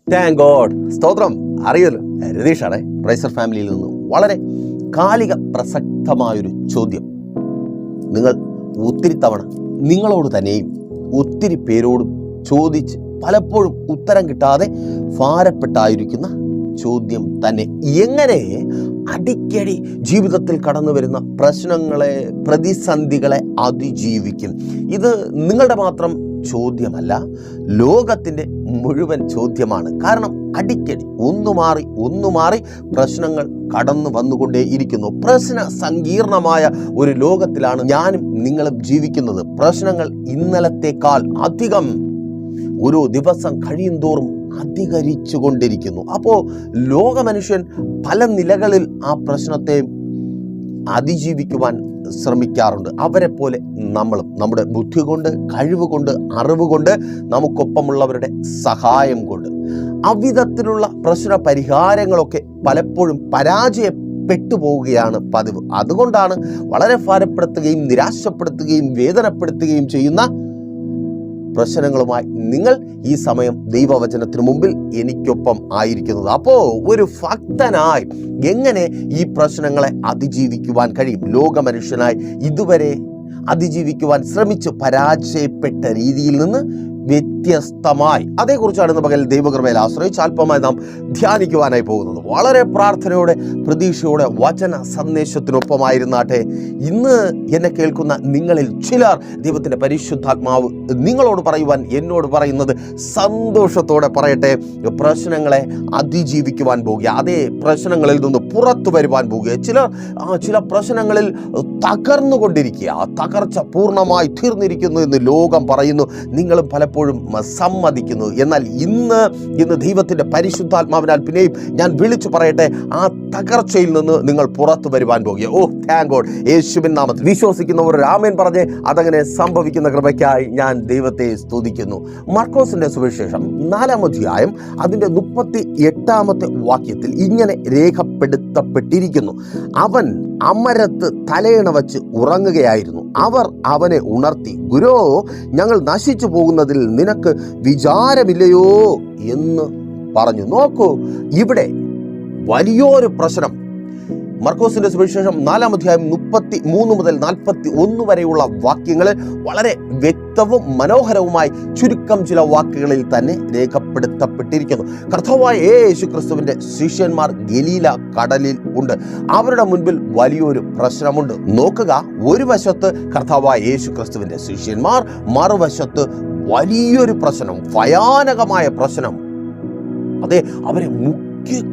Thank God. സ്തോത്രം. അറിയുമല്ലോ, രതീഷാണ് പ്രൈസർ ഫാമിലിയിൽ നിന്ന് വളരെ കാലിക പ്രസക്തമായൊരു ചോദ്യം നിങ്ങൾ ഒത്തിരി തവണ നിങ്ങളോട് തന്നെയും ഒത്തിരി പേരോടും ചോദിച്ച് പലപ്പോഴും ഉത്തരം കിട്ടാതെ ഭാരപ്പെട്ടായിരിക്കുന്ന ചോദ്യം തന്നെ. എങ്ങനെ അടിക്കടി ജീവിതത്തിൽ കടന്നു വരുന്ന പ്രശ്നങ്ങളെ, പ്രതിസന്ധികളെ അതിജീവിക്കും? ഇത് നിങ്ങളുടെ മാത്രം ചോദ്യമല്ല, ലോകത്തിൻ്റെ മുഴുവൻ ചോദ്യമാണ്. കാരണം അടിക്കടി ഒന്നു മാറി പ്രശ്നങ്ങൾ കടന്നു വന്നുകൊണ്ടേ ഇരിക്കുന്നു. പ്രശ്ന സങ്കീർണമായ ഒരു ലോകത്തിലാണ് ഞാനും നിങ്ങളും ജീവിക്കുന്നത്. പ്രശ്നങ്ങൾ ഇന്നലത്തേക്കാൾ അധികം ഓരോ ദിവസം കഴിയും തോറും അധികരിച്ചു കൊണ്ടിരിക്കുന്നു. അപ്പോൾ ലോകമനുഷ്യൻ പല നിലകളിൽ ആ പ്രശ്നത്തെ അതിജീവിക്കുവാൻ ശ്രമിക്കാറുണ്ട്. അവരെ പോലെ നമ്മളും നമ്മുടെ ബുദ്ധി കൊണ്ട്, കഴിവ് കൊണ്ട്, അറിവ് കൊണ്ട്, നമുക്കൊപ്പമുള്ളവരുടെ സഹായം കൊണ്ട് അവിധത്തിലുള്ള പ്രശ്ന പരിഹാരങ്ങളൊക്കെ പലപ്പോഴും പരാജയപ്പെട്ടു പോവുകയാണ് പതിവ്. അതുകൊണ്ടാണ് വളരെ ഭാരപ്പെടുത്തുകയും നിരാശപ്പെടുത്തുകയും വേദനപ്പെടുത്തുകയും ചെയ്യുന്ന പ്രശ്നങ്ങളുമായി നിങ്ങൾ ഈ സമയം ദൈവവചനത്തിന് മുമ്പിൽ എനിക്കൊപ്പം ആയിരിക്കുന്നത്. അപ്പോൾ ഒരു ഭക്തനായി എങ്ങനെ ഈ പ്രശ്നങ്ങളെ അതിജീവിക്കുവാൻ കഴിയും? ലോകമനുഷ്യനായി ഇതുവരെ അതിജീവിക്കുവാൻ ശ്രമിച്ച് പരാജയപ്പെട്ട രീതിയിൽ നിന്ന് വ്യത്യസ്തമായി, അതേക്കുറിച്ചാണ് ഇന്ന് പകൽ ദൈവകൃപയിൽ ആശ്രയിച്ച് അല്പമായി നാം ധ്യാനിക്കുവാനായി പോകുന്നത്. വളരെ പ്രാർത്ഥനയോടെ, പ്രതീക്ഷയോടെ വചന സന്ദേശത്തിനൊപ്പമായിരുന്നാട്ടെ. ഇന്ന് എന്നെ കേൾക്കുന്ന നിങ്ങളിൽ ചിലർ ദൈവത്തിൻ്റെ പരിശുദ്ധാത്മാവ് നിങ്ങളോട് പറയുവാൻ എന്നോട് പറയുന്നത് സന്തോഷത്തോടെ പറയട്ടെ. പ്രശ്നങ്ങളെ അതിജീവിക്കുവാൻ പോകുക, അതേ പ്രശ്നങ്ങളിൽ നിന്ന് പുറത്തു വരുവാൻ പോകുക. ചില പ്രശ്നങ്ങളിൽ തകർന്നുകൊണ്ടിരിക്കുക, തകർച്ച പൂർണ്ണമായി തീർന്നിരിക്കുന്നു എന്ന് ലോകം പറയുന്നു, നിങ്ങളും പലപ്പോഴും സമ്മതിക്കുന്നു. എന്നാൽ ഇന്ന് ദൈവത്തിൻ്റെ പരിശുദ്ധാത്മാവിനാൽ പിന്നെയും ഞാൻ വിളിച്ചു പറയട്ടെ, ആ തകർച്ചയിൽ നിന്ന് നിങ്ങൾ പുറത്തു വരുവാൻ പോകുക. ഓ താങ്ക് ഗോഡ്. യേശുവിൻ നാമത്തിൽ വിശ്വസിക്കുന്നവർ ആമേൻ പറഞ്ഞ് അതങ്ങനെ സംഭവിക്കുന്ന കൃപയ്ക്കായി ഞാൻ ദൈവത്തെ സ്തുതിക്കുന്നു. മർക്കോസിന്റെ സുവിശേഷം 4-ാം അധ്യായം അതിൻ്റെ 38-ാമത്തെ വാക്യത്തിൽ ഇങ്ങനെ രേഖപ്പെടുത്തപ്പെട്ടിരിക്കുന്നു: അവൻ അമരത്ത് തലയിണ വച്ച് ഉറങ്ങുകയായിരുന്നു. അവർ അവനെ ഉണർത്തി, ഗുരോ, ഞങ്ങൾ നശിച്ചു പോകുന്നതിൽ നിനക്ക് വിചാരമില്ലയോ എന്ന് പറഞ്ഞു. നോക്കൂ, ഇവിടെ വലിയൊരു പ്രശ്നം. മർക്കോസിന്റെ സുവിശേഷം 4-ാം അധ്യായം 33 മുതൽ 41 വരെയുള്ള വാക്യങ്ങളിൽ വളരെ വ്യക്തവും മനോഹരവുമായി ചുരുക്കം ചില വാക്കുകളിൽ തന്നെ രേഖപ്പെടുത്തപ്പെട്ടിരിക്കുന്നു. കർത്താവായ യേശു ക്രിസ്തുവിന്റെ ശിഷ്യന്മാർ ഗലീല കടലിൽ ഉണ്ട്. അവരുടെ മുൻപിൽ വലിയൊരു പ്രശ്നമുണ്ട്. നോക്കുക, ഒരു വശത്ത് കർത്താവായ യേശു ക്രിസ്തുവിന്റെ ശിഷ്യന്മാർ, മറുവശത്ത് വലിയൊരു പ്രശ്നം, ഭയാനകമായ പ്രശ്നം. അതെ, അവരെ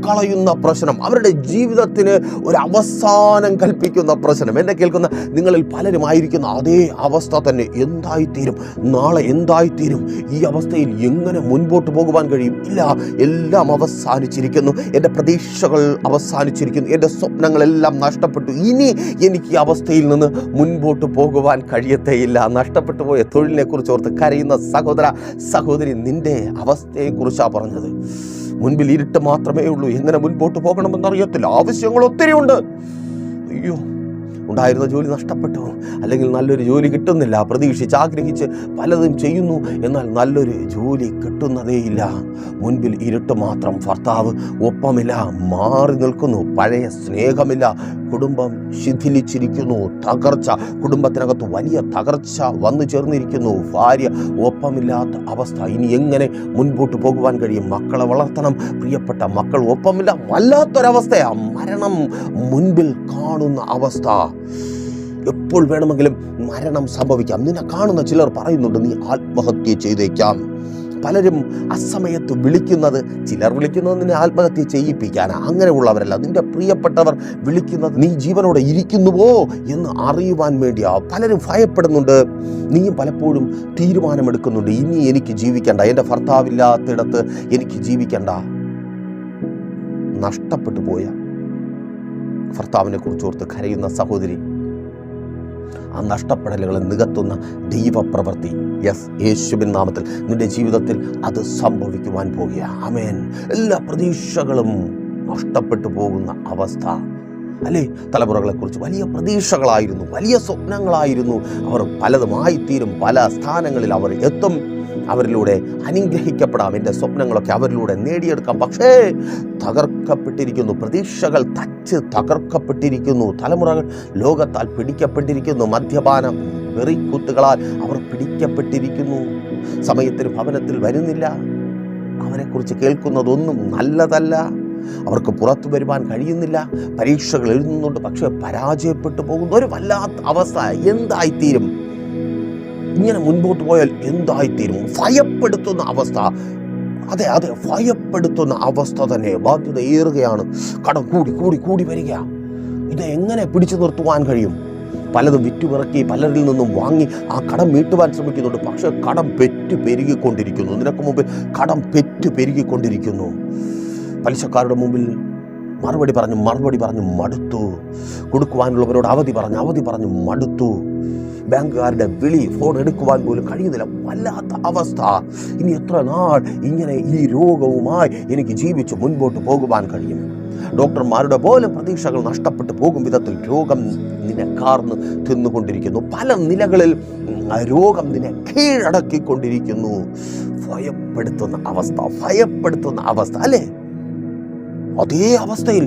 കളയുന്ന പ്രശ്നം, അവരുടെ ജീവിതത്തിന് ഒരു അവസാനം കൽപ്പിക്കുന്ന പ്രശ്നം. എന്നെ കേൾക്കുന്ന നിങ്ങളിൽ പലരും ആയിരിക്കുന്ന അതേ അവസ്ഥ തന്നെ. എന്തായിത്തീരും, നാളെ എന്തായിത്തീരും, ഈ അവസ്ഥയിൽ എങ്ങനെ മുൻപോട്ട് പോകുവാൻ കഴിയും? ഇല്ല, എല്ലാം അവസാനിച്ചിരിക്കുന്നു, എൻ്റെ പ്രതീക്ഷകൾ അവസാനിച്ചിരിക്കുന്നു, എൻ്റെ സ്വപ്നങ്ങളെല്ലാം നഷ്ടപ്പെട്ടു, ഇനി എനിക്ക് ഈ അവസ്ഥയിൽ നിന്ന് മുൻപോട്ട് പോകുവാൻ കഴിയത്തേയില്ല. നഷ്ടപ്പെട്ടു പോയ തൊഴിലിനെ കുറിച്ച് ഓർത്ത് കരയുന്ന സഹോദര, സഹോദരി, നിന്റെ അവസ്ഥയെക്കുറിച്ചാണ് പറഞ്ഞത്. മുൻപിൽ ഇരുട്ട് മാത്രമേ ഉള്ളൂ, എങ്ങനെ മുൻപോട്ട് പോകണമെന്നറിയത്തില്ല, ആവശ്യങ്ങൾ ഒത്തിരി ഉണ്ട്. അയ്യോ, ഉണ്ടായിരുന്ന ജോലി നഷ്ടപ്പെട്ടു, അല്ലെങ്കിൽ നല്ലൊരു ജോലി കിട്ടുന്നില്ല, പ്രതീക്ഷിച്ച് ആഗ്രഹിച്ച് പലതും ചെയ്യുന്നു, എന്നാൽ നല്ലൊരു ജോലി കിട്ടുന്നതേയില്ല. മുൻപിൽ ഇരുട്ട് മാത്രം, ഭർത്താവ് ഒപ്പമില്ല, മാറി നിൽക്കുന്നു, പഴയ സ്നേഹമില്ല, കുടുംബം ശിഥിലിച്ചിരിക്കുന്നു, തകർച്ച, കുടുംബത്തിനകത്ത് വലിയ തകർച്ച വന്നു ചേർന്നിരിക്കുന്നു, ഭാര്യ ഒപ്പമില്ലാത്ത അവസ്ഥ. ഇനി എങ്ങനെ മുൻപോട്ട് പോകുവാൻ കഴിയും? മക്കളെ വളർത്തണം, പ്രിയപ്പെട്ട മക്കൾ ഒപ്പമില്ല, വല്ലാത്തൊരവസ്ഥയാണ്. മരണം മുൻപിൽ കാണുന്ന അവസ്ഥ. എപ്പോൾ വേണമെങ്കിലും മരണം സംഭവിക്കാം. നിന്നെ കാണുന്ന ചിലർ പറയുന്നുണ്ട്, നീ ആത്മഹത്യ ചെയ്തേക്കാം. പലരും അസമയത്ത് വിളിക്കുന്നത്, ചിലർ വിളിക്കുന്നത് നിന്നെ ആത്മഹത്യ ചെയ്യിപ്പിക്കാനാണ്. അങ്ങനെയുള്ളവരല്ല, നിന്റെ പ്രിയപ്പെട്ടവർ വിളിക്കുന്നത് നീ ജീവനോടെ ഇരിക്കുന്നുവോ എന്ന് അറിയുവാൻ വേണ്ടിയാ. പലരും ഭയപ്പെടുന്നുണ്ട്. നീയും പലപ്പോഴും തീരുമാനമെടുക്കുന്നുണ്ട്, ഇനി എനിക്ക് ജീവിക്കണ്ട, എൻ്റെ ഭർത്താവില്ലാത്തിടത്ത് എനിക്ക് ജീവിക്കണ്ട. നഷ്ടപ്പെട്ടു പോയ ഭർത്താവിനെ കുറിച്ചോർത്ത് കരയുന്ന സഹോദരി, ആ നഷ്ടപ്പെടലുകളെ നികത്തുന്ന ദൈവപ്രവൃത്തി, യേശുവിൻ നാമത്തിൽ നിന്റെ ജീവിതത്തിൽ അത് സംഭവിക്കുവാൻ പോകുക. ആമേൻ. എല്ലാ പ്രതീക്ഷകളും നഷ്ടപ്പെട്ടു പോകുന്ന അവസ്ഥ, അല്ലേ? തലമുറകളെക്കുറിച്ച് വലിയ പ്രതീക്ഷകളായിരുന്നു, വലിയ സ്വപ്നങ്ങളായിരുന്നു. അവർ പലതുമായിത്തീരും, പല സ്ഥാനങ്ങളിൽ അവർ എത്തും, അവരിലൂടെ അനുഗ്രഹിക്കപ്പെടാം, എൻ്റെ സ്വപ്നങ്ങളൊക്കെ അവരിലൂടെ നേടിയെടുക്കാം. പക്ഷേ തകർക്കപ്പെട്ടിരിക്കുന്നു, പ്രതീക്ഷകൾ തകർക്കപ്പെട്ടിരിക്കുന്നു. തലമുറകൾ ലോകത്താൽ പിടിക്കപ്പെട്ടിരിക്കുന്നു, മദ്യപാനം വെറിക്കുത്തുകളാൽ അവർ പിടിക്കപ്പെട്ടിരിക്കുന്നു. സമയത്തിന് ഭവനത്തിൽ വരുന്നില്ല, അവരെക്കുറിച്ച് കേൾക്കുന്നതൊന്നും നല്ലതല്ല, അവർക്ക് പുറത്തു വരുവാൻ കഴിയുന്നില്ല, പരീക്ഷകൾ എഴുതുന്നുണ്ട്, പക്ഷെ പരാജയപ്പെട്ടു പോകുന്ന ഒരു വല്ലാത്ത അവസ്ഥ. എന്തായിത്തീരും? ഇങ്ങനെ മുൻപോട്ട് പോയാൽ എന്തായിത്തീരും? ഭയപ്പെടുത്തുന്ന അവസ്ഥ. അതെ, ഭയപ്പെടുത്തുന്ന അവസ്ഥ തന്നെ. ബാധ്യത ഏറുകയാണ്, കടം കൂടി വരിക. ഇത് എങ്ങനെ പിടിച്ചു നിർത്തുവാൻ കഴിയും? പലതും വിറ്റുപിറക്കി, പലരിൽ നിന്നും വാങ്ങി ആ കടം വീട്ടുവാൻ ശ്രമിക്കുന്നുണ്ട്, പക്ഷെ കടം പെരുകിക്കൊണ്ടിരിക്കുന്നു. നിനക്ക് മുമ്പിൽ കടം പെരുകിക്കൊണ്ടിരിക്കുന്നു. പലിശക്കാരുടെ മുമ്പിൽ മറുപടി പറഞ്ഞു മടുത്തു. കൊടുക്കുവാനുള്ളവരോട് അവധി പറഞ്ഞു മടുത്തു. ബാങ്കുകാരുടെ വിളി, ഫോൺ എടുക്കുവാൻ പോലും കഴിയുന്നില്ല. വല്ലാത്ത അവസ്ഥ. ഇനി എത്ര നാൾ ഇങ്ങനെ ഈ രോഗവുമായി എനിക്ക് ജീവിച്ച് മുൻപോട്ട് പോകുവാൻ കഴിയും? ഡോക്ടർമാരുടെ പോലും പ്രതീക്ഷകൾ നഷ്ടപ്പെട്ടു പോകും വിധത്തിൽ രോഗം നിന്നെ കാർന്ന് തിന്നുകൊണ്ടിരിക്കുന്നു. പല നിലകളിൽ രോഗം നിന്നെ കീഴടക്കിക്കൊണ്ടിരിക്കുന്നു. ഭയപ്പെടുത്തുന്ന അവസ്ഥ അല്ലേ? അതേ അവസ്ഥയിൽ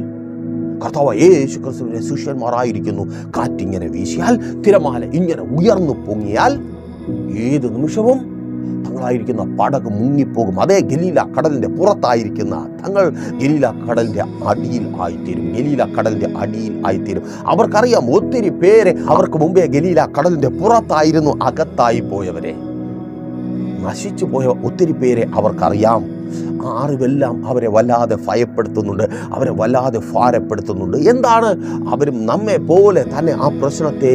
കർത്താവായ യേശു ക്രിസ്തുവിന്റെ ശിഷ്യന്മാരായിരിക്കുന്നു. കാറ്റിങ്ങനെ വീശിയാൽ, തിരമാല ഇങ്ങനെ ഉയർന്നു പൊങ്ങിയാൽ ഏത് നിമിഷവും തങ്ങളായിരിക്കുന്ന പടക് മുങ്ങിപ്പോകും. അതേ ഗലീല കടലിന്റെ പുറത്തായിരിക്കുന്ന തങ്ങൾ ഗലീല കടലിന്റെ അടിയിൽ ആയിത്തീരും. അവർക്കറിയാം, ഒത്തിരി പേരെ അവർക്ക് മുമ്പേ ഗലീല കടലിന്റെ പുറത്തായിരുന്നു അകത്തായി പോയവരെ, നശിച്ചു പോയ ഒത്തിരി പേരെ അവർക്കറിയാം. ആ അറിവെല്ലാം അവരെ വല്ലാതെ ഭയപ്പെടുത്തുന്നുണ്ട്, അവരെ വല്ലാതെ ഭാരപ്പെടുത്തുന്നുണ്ട്. എന്താണ്? അവരും നമ്മെ പോലെ തന്നെ ആ പ്രശ്നത്തെ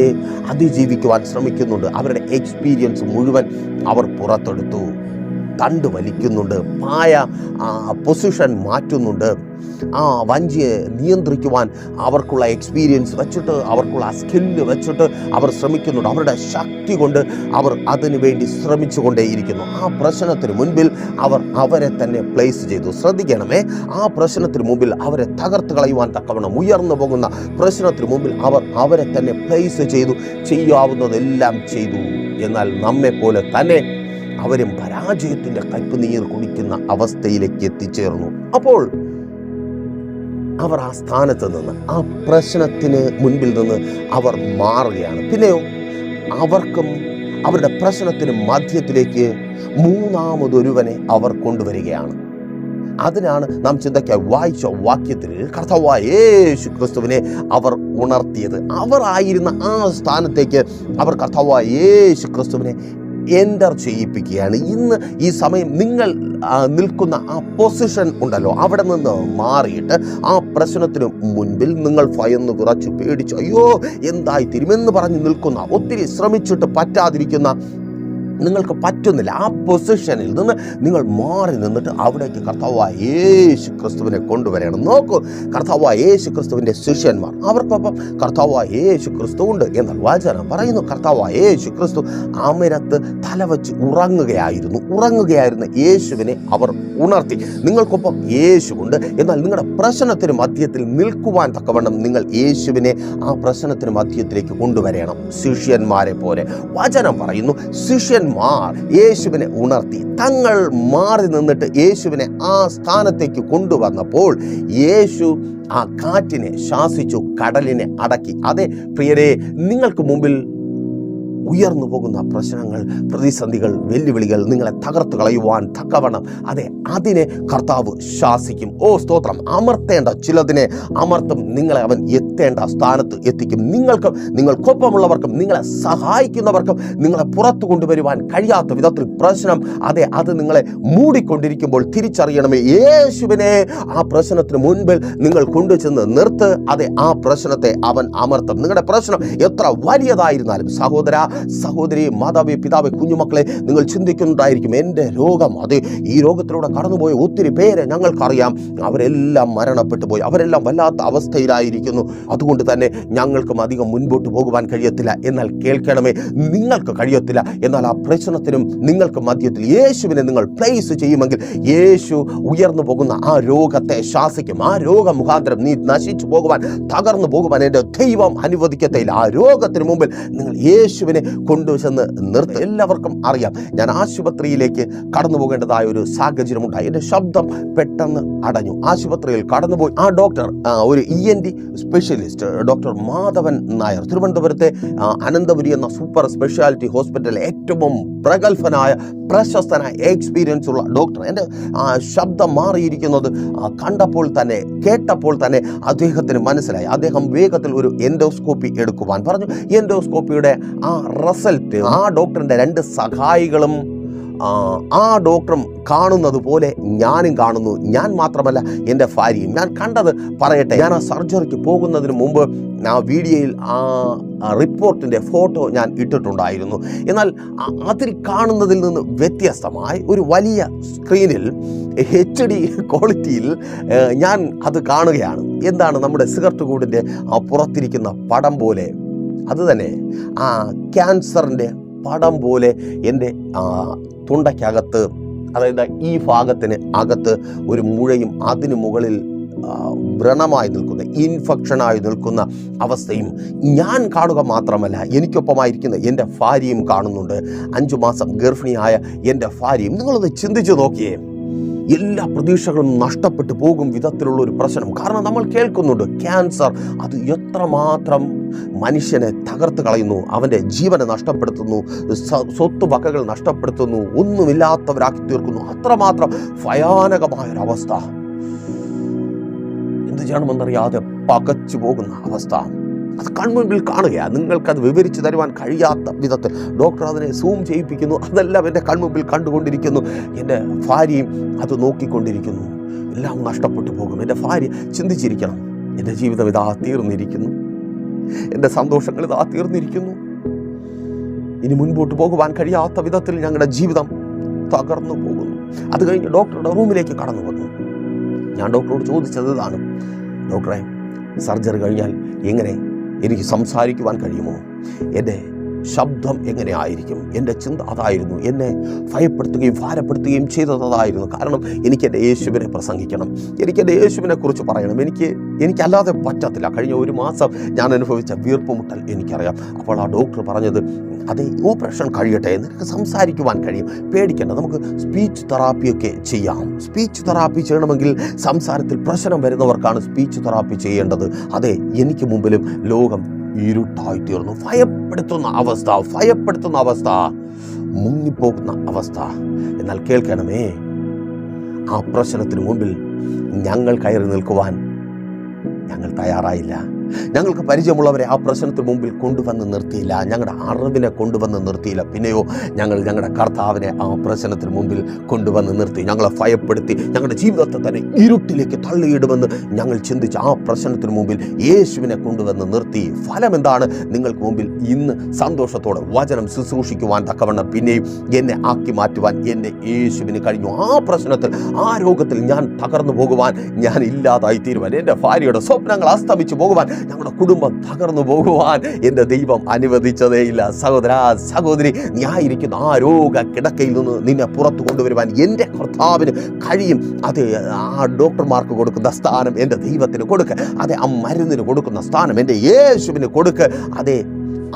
അതിജീവിക്കുവാൻ ശ്രമിക്കുന്നുണ്ട്. അവരുടെ എക്സ്പീരിയൻസ് മുഴുവൻ അവർ പുറത്തെടുത്തു. തണ്ട് വലിക്കുന്നുണ്ട്, പായ പൊസിഷൻ മാറ്റുന്നുണ്ട്. ആ വഞ്ചിയെ നിയന്ത്രിക്കുവാൻ അവർക്കുള്ള എക്സ്പീരിയൻസ് വെച്ചിട്ട്, അവർക്കുള്ള സ്കില്ല് വെച്ചിട്ട് അവർ ശ്രമിക്കുന്നുണ്ട്. അവരുടെ ശക്തി കൊണ്ട് അവർ അതിനു വേണ്ടി ശ്രമിച്ചുകൊണ്ടേയിരിക്കുന്നു. ആ പ്രശ്നത്തിന് മുൻപിൽ അവരെ തന്നെ പ്ലേസ് ചെയ്തു. ശ്രദ്ധിക്കണമേ, ആ പ്രശ്നത്തിന് മുമ്പിൽ അവരെ തകർത്ത് കളയുവാൻ തക്കവണ്ണം ഉയർന്നു പോകുന്ന പ്രശ്നത്തിന് മുമ്പിൽ അവരെ തന്നെ പ്ലേസ് ചെയ്തു. ചെയ്യാവുന്നതെല്ലാം ചെയ്തു. എന്നാൽ നമ്മെ പോലെ തന്നെ അവരും പരാജയത്തിന്റെ കയ്പുനീർ കുടിക്കുന്ന അവസ്ഥയിലേക്ക് എത്തിച്ചേർന്നു. അപ്പോൾ അവർ ആ സ്ഥാനത്ത് നിന്ന്, ആ പ്രശ്നത്തിന് മുൻപിൽ നിന്ന് അവർ മാറുകയാണ്. പിന്നെയോ അവർക്കും അവരുടെ പ്രശ്നത്തിന് മധ്യത്തിലേക്ക് മൂന്നാമതൊരുവനെ അവർ കൊണ്ടുവരികയാണ്. അതിനാണ് നാം ചിന്തയ്ക്കായി വായിച്ച വാക്യത്തിൽ കർത്താവായ യേശു ക്രിസ്തുവിനെ അവർ ഉണർത്തിയത്. അവർ ആയിരുന്ന ആ സ്ഥാനത്തേക്ക് അവർ കർത്താവായ യേശു ക്രിസ്തുവിനെ എൻ്റർ ചെയ്യിപ്പിക്കുകയാണ്. ഇന്ന് ഈ സമയം നിങ്ങൾ നിൽക്കുന്ന ആ പൊസിഷൻ ഉണ്ടല്ലോ, അവിടെ നിന്ന് മാറിയിട്ട് ആ പ്രശ്നത്തിന് മുൻപിൽ നിങ്ങൾ ഭയന്ന് വിറച്ച് പേടിച്ച് അയ്യോ എന്തായിത്തീരുമെന്ന് പറഞ്ഞ് നിൽക്കുന്ന, ഒത്തിരി ശ്രമിച്ചിട്ട് പറ്റാതിരിക്കുന്ന, നിങ്ങൾക്ക് പറ്റുന്നില്ല, ആ പൊസിഷനിൽ നിന്ന് നിങ്ങൾ മാറി നിന്നിട്ട് അവിടേക്ക് കർത്താവായ യേശു ക്രിസ്തുവിനെ കൊണ്ടുവരണം. നോക്കൂ, കർത്താവായ യേശു ക്രിസ്തുവിൻ്റെ ശിഷ്യന്മാർ, അവർക്കൊപ്പം കർത്താവായ യേശു ക്രിസ്തു ഉണ്ട്. എന്നാൽ വചനം പറയുന്നു കർത്താവായ യേശു ക്രിസ്തു അമരത്ത് തലവച്ച് ഉറങ്ങുകയായിരുന്ന യേശുവിനെ അവർ ഉണർത്തി. നിങ്ങൾക്കൊപ്പം യേശുവുണ്ട്, എന്നാൽ നിങ്ങളുടെ പ്രശ്നത്തിന് മധ്യത്തിൽ നിൽക്കുവാൻ തക്കവണ്ണം നിങ്ങൾ യേശുവിനെ ആ പ്രശ്നത്തിന് മധ്യത്തിലേക്ക് കൊണ്ടുവരണം. ശിഷ്യന്മാരെ പോലെ വചനം പറയുന്നു, ശിഷ്യന്മാർ യേശുവിനെ ഉണർത്തി. തങ്ങൾ മാറി നിന്നിട്ട് യേശുവിനെ ആ സ്ഥാനത്തേക്ക് കൊണ്ടുവന്നപ്പോൾ യേശു ആ കാറ്റിനെ ശാസിച്ചു, കടലിനെ അടക്കി. അതെ പ്രിയരെ, നിങ്ങൾക്ക് മുമ്പിൽ ഉയർന്നു പോകുന്ന പ്രശ്നങ്ങൾ, പ്രതിസന്ധികൾ, വെല്ലുവിളികൾ നിങ്ങളെ തകർത്ത് കളയുവാൻ തക്കവണ്ണം അതിനെ കർത്താവ് ശാസിക്കും. ഓ സ്തോത്രം! അമർത്തേണ്ട ചിലതിനെ അമർത്തും, നിങ്ങളെ അവൻ എത്തേണ്ട സ്ഥാനത്ത് എത്തിക്കും. നിങ്ങൾക്കൊപ്പമുള്ളവർക്കും നിങ്ങളെ സഹായിക്കുന്നവർക്കും നിങ്ങളെ പുറത്തു കൊണ്ടുവരുവാൻ കഴിയാത്ത വിധത്തിൽ പ്രശ്നം അത് നിങ്ങളെ മൂടിക്കൊണ്ടിരിക്കുമ്പോൾ തിരിച്ചറിയണമേ, യേശുവിനെ ആ പ്രശ്നത്തിന് മുൻപിൽ നിങ്ങൾ കൊണ്ടുചെന്ന് നിർത്ത്. ആ പ്രശ്നത്തെ അവൻ അമർത്തും. നിങ്ങളുടെ പ്രശ്നം എത്ര വലിയതായിരുന്നാലും സഹോദര, സഹോദരി, മാതാവേ, പിതാവേ, കുഞ്ഞുമക്കളെ, നിങ്ങൾ ചിന്തിക്കുന്നുണ്ടായിരിക്കും, എൻ്റെ രോഗം, അത് ഈ രോഗത്തിലൂടെ കടന്നുപോയ ഒത്തിരി പേരെ ഞങ്ങൾക്കറിയാം, അവരെല്ലാം മരണപ്പെട്ടു പോയി, അവരെല്ലാം വല്ലാത്ത അവസ്ഥയിലായിരിക്കുന്നു, അതുകൊണ്ട് തന്നെ ഞങ്ങൾക്കും അധികം മുൻപോട്ട് പോകുവാൻ കഴിയത്തില്ല. എന്നാൽ കേൾക്കണമേ, നിങ്ങൾക്ക് കഴിയത്തില്ല. എന്നാൽ ആ പ്രശ്നത്തിനും നിങ്ങൾക്ക് മധ്യത്തിൽ യേശുവിനെ നിങ്ങൾ പ്ലേസ് ചെയ്യുമെങ്കിൽ യേശു ഉയർന്നു പോകുന്ന ആ രോഗത്തെ ശാസിക്കും. ആ രോഗം മുഖാന്തരം നീ നശിച്ചു പോകുവാൻ, തകർന്നു പോകുവാൻ എൻ്റെ ദൈവം അനുവദിക്കത്തില്ല. ആ രോഗത്തിന് മുമ്പിൽ നിങ്ങൾ യേശുവിനെ കൊണ്ടുചെന്ന് നിർത്തും. എല്ലാവർക്കും അറിയാം, ഞാൻ ആശുപത്രിയിലേക്ക് കടന്നു പോകേണ്ടതായ ഒരു സാഹചര്യമുണ്ടായി. എൻ്റെ ശബ്ദം പെട്ടെന്ന് അടഞ്ഞു. ആശുപത്രിയിൽ കടന്നുപോയി. ആ ഡോക്ടർ, ഒരു ENT specialist doctor Madhavan Nair, തിരുവനന്തപുരത്തെ അനന്തപുരി എന്ന സൂപ്പർ സ്പെഷ്യാലിറ്റി ഹോസ്പിറ്റലിലെ ഏറ്റവും പ്രഗത്ഭനായ, പ്രശസ്തനായ, എക്സ്പീരിയൻസ് ഉള്ള ഡോക്ടർ. എൻ്റെ ശബ്ദം മാറിയിരിക്കുന്നത് കണ്ടപ്പോൾ തന്നെ, കേട്ടപ്പോൾ തന്നെ അദ്ദേഹത്തിന് മനസ്സിലായി. അദ്ദേഹം വേഗത്തിൽ ഒരു എൻഡോസ്കോപ്പി എടുക്കുവാൻ പറഞ്ഞു. എൻഡോസ്കോപ്പിയുടെ ആ റിസൾട്ട് ആ ഡോക്ടറിൻ്റെ 2 സഹായികളും ആ ഡോക്ടറും കാണുന്നത് പോലെ ഞാനും കാണുന്നു. ഞാൻ മാത്രമല്ല, എൻ്റെ ഭാര്യയും. ഞാൻ കണ്ടത് പറയട്ടെ, ഞാൻ ആ സർജറിക്ക് പോകുന്നതിന് മുമ്പ് ആ വീഡിയോയിൽ ആ റിപ്പോർട്ടിൻ്റെ ഫോട്ടോ ഞാൻ ഇട്ടിട്ടുണ്ടായിരുന്നു. എന്നാൽ അതിൽ കാണുന്നതിൽ നിന്ന് വ്യത്യസ്തമായി ഒരു വലിയ സ്ക്രീനിൽ HD ക്വാളിറ്റിയിൽ ഞാൻ അത് കാണുകയാണ്. എന്താണ്, നമ്മുടെ സിഗരറ്റ് കൂടിൻ്റെ പുറത്തിരിക്കുന്ന പടം പോലെ, അതുതന്നെ ആ ക്യാൻസറിൻ്റെ പടം പോലെ എൻ്റെ തൊണ്ടയ്ക്കകത്ത്, അതായത് ഈ ഭാഗത്തിന് അകത്ത് ഒരു മുഴയും അതിന് മുകളിൽ വ്രണമായി നിൽക്കുന്ന, ഇൻഫെക്ഷനായി നിൽക്കുന്ന അവസ്ഥയും ഞാൻ കാണുക മാത്രമല്ല, എനിക്കൊപ്പമായിരിക്കുന്ന എൻ്റെ ഭാര്യയും കാണുന്നുണ്ട്. 5 മാസം ഗർഭിണിയായ എൻ്റെ ഭാര്യയും. നിങ്ങളൊന്ന് ചിന്തിച്ചു നോക്കിയേ, എല്ലാ പ്രതീക്ഷകളും നഷ്ടപ്പെട്ടു പോകും വിധത്തിലുള്ള ഒരു പ്രശ്നം. കാരണം നമ്മൾ കേൾക്കുന്നുണ്ട് ക്യാൻസർ അത് എത്രമാത്രം മനുഷ്യനെ തകർത്ത് കളയുന്നു, അവൻ്റെ ജീവനെ നഷ്ടപ്പെടുത്തുന്നു, സ്വത്ത് വകകൾ നഷ്ടപ്പെടുത്തുന്നു, ഒന്നുമില്ലാത്തവരാക്കി തീർക്കുന്നു. അത്രമാത്രം ഭയാനകമായൊരവസ്ഥ. എന്ത് ചെയ്യണമെന്നറിയാതെ പകച്ചു പോകുന്ന അവസ്ഥ. അത് കൺമുൻപിൽ കാണുകയാണ്. നിങ്ങൾക്കത് വിവരിച്ചു തരുവാൻ കഴിയാത്ത വിധത്തിൽ ഡോക്ടർ അതിനെ സൂം ചെയ്യിപ്പിക്കുന്നു. അതെല്ലാം എൻ്റെ കൺമുൻപിൽ കണ്ടുകൊണ്ടിരിക്കുന്നു. എൻ്റെ ഭാര്യയും അത് നോക്കിക്കൊണ്ടിരിക്കുന്നു. എല്ലാം നഷ്ടപ്പെട്ടു പോകും. എൻ്റെ ഭാര്യ ചിന്തിച്ചിരിക്കണം, എൻ്റെ ജീവിതം ഇതാ തീർന്നിരിക്കുന്നു, എൻ്റെ സന്തോഷങ്ങൾ ഇതാ തീർന്നിരിക്കുന്നു, ഇനി മുൻപോട്ട് പോകുവാൻ കഴിയാത്ത വിധത്തിൽ ഞങ്ങളുടെ ജീവിതം തകർന്നു പോകുന്നു. അത് കഴിഞ്ഞ് ഡോക്ടറുടെ റൂമിലേക്ക് കടന്നു വന്നു. ഞാൻ ഡോക്ടറോട് ചോദിച്ചത് ഇതാണ്, ഡോക്ടറെ, സർജറി കഴിഞ്ഞാൽ എങ്ങനെ എനിക്ക് സംസാരിക്കുവാൻ കഴിയുമോ? എൻ്റെ ശബ്ദം എങ്ങനെ ആയിരിക്കും? എൻ്റെ ചിന്ത അതായിരുന്നു. എന്നെ ഭയപ്പെടുത്തുകയും ഭാരപ്പെടുത്തുകയും ചെയ്തതായിരുന്നു. കാരണം എനിക്ക് എൻ്റെ യേശുവിനെ പ്രസംഗിക്കണം, എനിക്ക് എൻ്റെ യേശുവിനെ കുറിച്ച് പറയണം. എനിക്കല്ലാതെ പറ്റത്തില്ല. കഴിഞ്ഞ 1 മാസം ഞാൻ അനുഭവിച്ച വീർപ്പുമുട്ടൽ എനിക്കറിയാം. അപ്പോൾ ആ ഡോക്ടർ പറഞ്ഞത്, അതെ, ഓപ്പറേഷൻ കഴിയട്ടെ, നിനക്ക് സംസാരിക്കുവാൻ കഴിയും, പേടിക്കേണ്ട, നമുക്ക് സ്പീച്ച് തെറാപ്പിയൊക്കെ ചെയ്യാം. സ്പീച്ച് തെറാപ്പി ചെയ്യണമെങ്കിൽ സംസാരത്തിൽ പ്രശ്നം വരുന്നവർക്കാണ് സ്പീച്ച് തെറാപ്പി ചെയ്യേണ്ടത്. അതെ, എനിക്ക് മുമ്പിലും ലോകം ഇരുട്ടായിത്തീർന്നു. ഭയപ്പെടുത്തുന്ന അവസ്ഥ, മുങ്ങിപ്പോകുന്ന അവസ്ഥ. എന്നാൽ കേൾക്കണമേ, ആ പ്രശ്നത്തിന് മുമ്പിൽ ഞങ്ങൾ കയറി നിൽക്കുവാൻ ഞങ്ങൾ തയ്യാറായില്ല. ഞങ്ങൾക്ക് പരിചയമുള്ളവരെ ആ പ്രശ്നത്തിന് മുമ്പിൽ കൊണ്ടുവന്ന് നിർത്തിയില്ല, ഞങ്ങളുടെ അറിവിനെ കൊണ്ടുവന്ന് നിർത്തിയില്ല. പിന്നെയോ ഞങ്ങൾ ഞങ്ങളുടെ കർത്താവിനെ ആ പ്രശ്നത്തിന് മുമ്പിൽ കൊണ്ടുവന്ന് നിർത്തി. ഞങ്ങളെ ഭയപ്പെടുത്തി, ഞങ്ങളുടെ ജീവിതത്തെ തന്നെ ഇരുട്ടിലേക്ക് തള്ളിയിടുമെന്ന് ഞങ്ങൾ ചിന്തിച്ച് ആ പ്രശ്നത്തിന് മുമ്പിൽ യേശുവിനെ കൊണ്ടുവന്ന് നിർത്തി. ഫലം എന്താണ്? നിങ്ങൾക്ക് മുമ്പിൽ ഇന്ന് സന്തോഷത്തോടെ വചനം ശുശ്രൂഷിക്കുവാൻ തക്കവണ്ണം പിന്നെയും എന്നെ ആക്കി മാറ്റുവാൻ എൻ്റെ യേശുവിന് കഴിഞ്ഞു. ആ പ്രശ്നത്തിൽ, ആ രോഗത്തിൽ ഞാൻ തകർന്നു പോകുവാൻ, ഞാൻ ഇല്ലാതായി തീരുവാൻ, എൻ്റെ ഭാര്യയുടെ സ്വപ്നങ്ങൾ അസ്തമിച്ചു പോകുവാൻ, ഞങ്ങളുടെ കുടുംബം തകർന്നു പോകുവാൻ എൻ്റെ ദൈവം അനുവദിച്ചതേയില്ല. സഹോദര, സഹോദരി, നീ ആയിരിക്കുന്ന ആ രോഗ കിടക്കയിൽ നിന്ന് നിന്നെ പുറത്തു കൊണ്ടുവരുവാൻ എൻ്റെ കർത്താവിന് കഴിയും. അത് ആ ഡോക്ടർമാർക്ക് കൊടുക്കുന്ന സ്ഥാനം എൻ്റെ ദൈവത്തിന് കൊടുക്കുക. അതെ, ആ മരുന്നിന് കൊടുക്കുന്ന സ്ഥാനം എൻ്റെ യേശുവിന് കൊടുക്കുക. അതെ,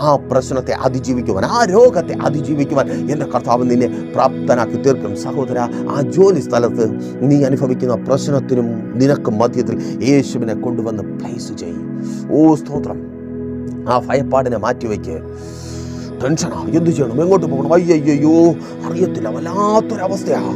ആ പ്രശ്നത്തെ അതിജീവിക്കുവാൻ, ആ രോഗത്തെ അതിജീവിക്കുവാൻ എൻ്റെ കർത്താവ് നിന്നെ പ്രാപ്തനാക്കി തീർക്കും. സഹോദര, ആ ജോലി സ്ഥലത്ത് നീ അനുഭവിക്കുന്ന പ്രശ്നത്തിനും നിനക്കും മധ്യത്തിൽ യേശുവിനെ കൊണ്ടുവന്ന് പ്ലേസ് ചെയ്യും. ഓ സ്തോത്രം! ആ ഭയപ്പാടിനെ മാറ്റിവെക്ക്. ടെൻഷനാ, എന്ത് ചെയ്യണം, എങ്ങോട്ട് പോകണം, അയ്യോ അറിയത്തില്ല, വല്ലാത്തൊരവസ്ഥയാണ്.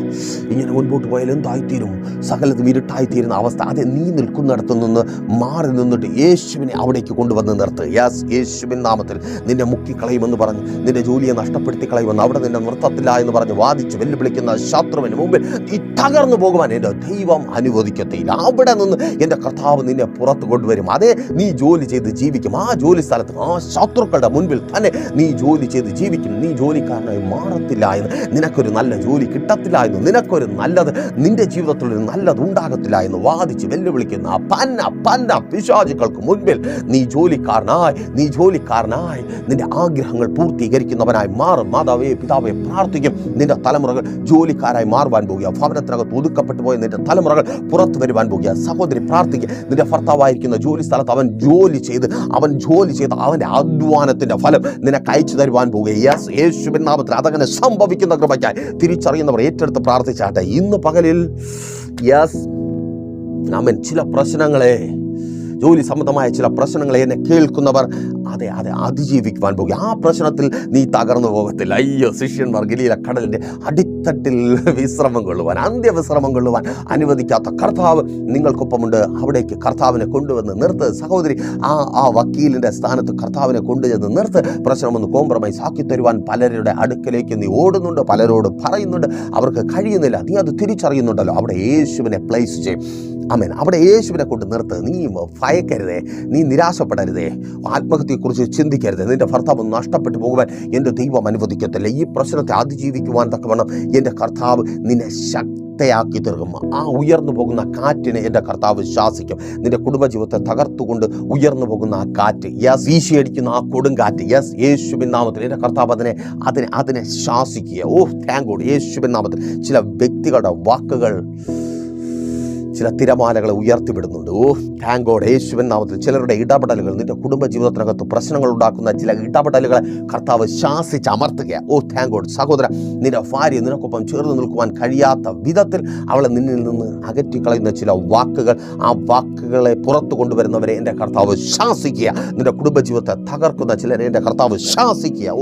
ഇങ്ങനെ മുൻപോട്ട് പോയാൽ എന്തായിത്തീരും? സകലത്തും ഇരുട്ടായിത്തീരുന്ന അവസ്ഥ. അതെ, നീ നിൽക്കുന്നിടത്തു നിന്ന് മാറി നിന്നിട്ട് യേശുവിനെ അവിടേക്ക് കൊണ്ടുവന്ന് നിർത്ത്. യെസ്, യേശുവിൻ നാമത്തിൽ നിന്നെ മുക്കിക്കളയുമെന്ന് പറഞ്ഞ്, നിന്റെ ജോലിയെ നഷ്ടപ്പെടുത്തി കളയുമെന്ന്, അവിടെ നിന്നെ നിർത്തത്തില്ല എന്ന് പറഞ്ഞ് വാദിച്ച് വെല്ലുവിളിക്കുന്ന ശത്രുവിന് മുമ്പിൽ നീ തകർന്നു പോകുവാൻ എൻ്റെ ദൈവം അനുവദിക്കത്തില്ല. അവിടെ നിന്ന് എൻ്റെ കർത്താവ് നിന്നെ പുറത്തു കൊണ്ടുവരും. അതെ, നീ ജോലി ചെയ്ത് ജീവിക്കും. ആ ജോലി സ്ഥലത്ത്, ആ ശത്രുക്കളുടെ മുൻപിൽ തന്നെ നീ ജോലി ചെയ്ത് ജീവിക്കും, നീ ജോലിക്കാരനായി മാറത്തില്ല എന്ന്, നിനക്കൊരു നല്ല ജോലി കിട്ടത്തില്ല എന്ന്, നിനക്കൊരു നല്ലത് നിന്റെ ജീവിതത്തിലൊരു നല്ലത് ഉണ്ടാകത്തില്ല എന്ന് വാദിച്ച് വെല്ലുവിളിക്കുന്ന പന്ന പിശാചുക്കൾക്ക് മുൻപിൽ നീ ജോലിക്കാരനായി നിന്റെ ആഗ്രഹങ്ങൾ പൂർത്തീകരിക്കുന്നവനായി മാറും. മാതാവേ പിതാവേ പ്രാർത്ഥിക്കും, നിന്റെ തലമുറകൾ ജോലിക്കാരായി മാറുവാൻ പോകുക. ഭവനത്തിനകത്ത് ഒതുക്കപ്പെട്ടു പോയ നിന്റെ തലമുറകൾ പുറത്തു വരുവാൻ പോകുക. സഹോദരി പ്രാർത്ഥിക്കുക, നിന്റെ ഭർത്താവായിരിക്കുന്ന ജോലി സ്ഥലത്ത് അവൻ ജോലി ചെയ്ത് അവൻ്റെ അധ്വാനത്തിന്റെ ഫലം നിനക്ക് അയച്ചു തരുവാൻ പോകുക. യേശുവിൻ നാമത്തിൽ അതങ്ങനെ സംഭവിക്കുന്ന കൃപയ്ക്കായി തിരിച്ചറിയുന്നവർ ഏറ്റെടുത്ത് പ്രാർത്ഥിച്ചാട്ടെ. ഇന്ന് പകലിൽ ചില പ്രശ്നങ്ങളെ, ജോലി സംബന്ധമായ ചില പ്രശ്നങ്ങളെ എന്നെ കേൾക്കുന്നവർ അതെ അതിജീവിക്കുവാൻ പോകുക. ആ പ്രശ്നത്തിൽ നീ തകർന്നു പോകത്തില്ല. അയ്യോ, ശിഷ്യന്മാർ ഗലീല കടലിൻ്റെ അടിത്തട്ടിൽ വിശ്രമം കൊള്ളുവാൻ, അന്ത്യവിശ്രമം കൊള്ളുവാൻ അനുവദിക്കാത്ത കർത്താവ് നിങ്ങൾക്കൊപ്പമുണ്ട്. അവിടേക്ക് കർത്താവിനെ കൊണ്ടുവന്ന് നിർത്ത്. സഹോദരി, ആ വക്കീലിൻ്റെ സ്ഥാനത്ത് കർത്താവിനെ കൊണ്ടുചെന്ന് നിർത്ത്. പ്രശ്നമൊന്ന് കോംപ്രമൈസ് ആക്കി തരുവാൻ പലരുടെ അടുക്കലേക്ക് നീ ഓടുന്നുണ്ട്, പലരോട് പറയുന്നുണ്ട്, അവർക്ക് കഴിയുന്നില്ല. നീ അത് തിരിച്ചറിയുന്നുണ്ടല്ലോ. അവിടെ യേശുവിനെ പ്ലേസ് ചെയ്യും. ആമേൻ. അവിടെ യേശുവിനെ കൊണ്ട് നിർത്ത്. നീ ഭയക്കരുതേ, നീ നിരാശപ്പെടരുതേ, ആത്മഹത്യയെക്കുറിച്ച് ചിന്തിക്കരുത്. നിന്റെ ഭർത്താവ് നഷ്ടപ്പെട്ടു പോകുവാൻ എൻ്റെ ദൈവം അനുവദിക്കത്തില്ല. ഈ പ്രശ്നത്തെ അതിജീവിക്കുവാൻ തക്കവണ്ണം എൻ്റെ കർത്താവ് നിന്നെ ശക്തയാക്കി തീർക്കും. ആ ഉയർന്നു പോകുന്ന കാറ്റിനെ എൻ്റെ കർത്താവ് ശാസിക്കും. നിന്റെ കുടുംബജീവിതത്തെ തകർത്തുകൊണ്ട് ഉയർന്നു പോകുന്ന ആ കാറ്റ്, വീശിയടിക്കുന്ന ആ കൊടുങ്കാറ്റ്, യേശുവിൻ നാമത്തിൽ എൻ്റെ കർത്താവ് അതിനെ ശാസിക്കുക. Thank God. യേശുവിൻ നാമത്തിൽ ചില വ്യക്തികളുടെ വാക്കുകൾ ചില തിരമാലകളെ ഉയർത്തിവിടുന്നുണ്ട്. Thank God. യേശുവിൻ നാമത്തിൽ ചിലരുടെ ഇടപെടലുകൾ, നിന്റെ കുടുംബ ജീവിതത്തിനകത്ത് പ്രശ്നങ്ങൾ ഉണ്ടാക്കുന്ന ചില ഇടപെടലുകളെ കർത്താവ് ശാസിച്ച് അമർത്തുക. Thank God. സഹോദര, നിന്റെ ഭാര്യ നിനക്കൊപ്പം ചേർന്ന് നിൽക്കുവാൻ കഴിയാത്ത വിധത്തിൽ അവളെ നിന്നിൽ നിന്ന് അകറ്റിക്കളയുന്ന ചില വാക്കുകൾ, ആ വാക്കുകളെ പുറത്തു കൊണ്ടുവരുന്നവരെ എൻ്റെ കർത്താവ് ശാസിക്കുക. നിന്റെ കുടുംബജീവിതത്തെ തകർക്കുന്ന ചിലരെ എൻ്റെ കർത്താവ് ശാസിക്കുക.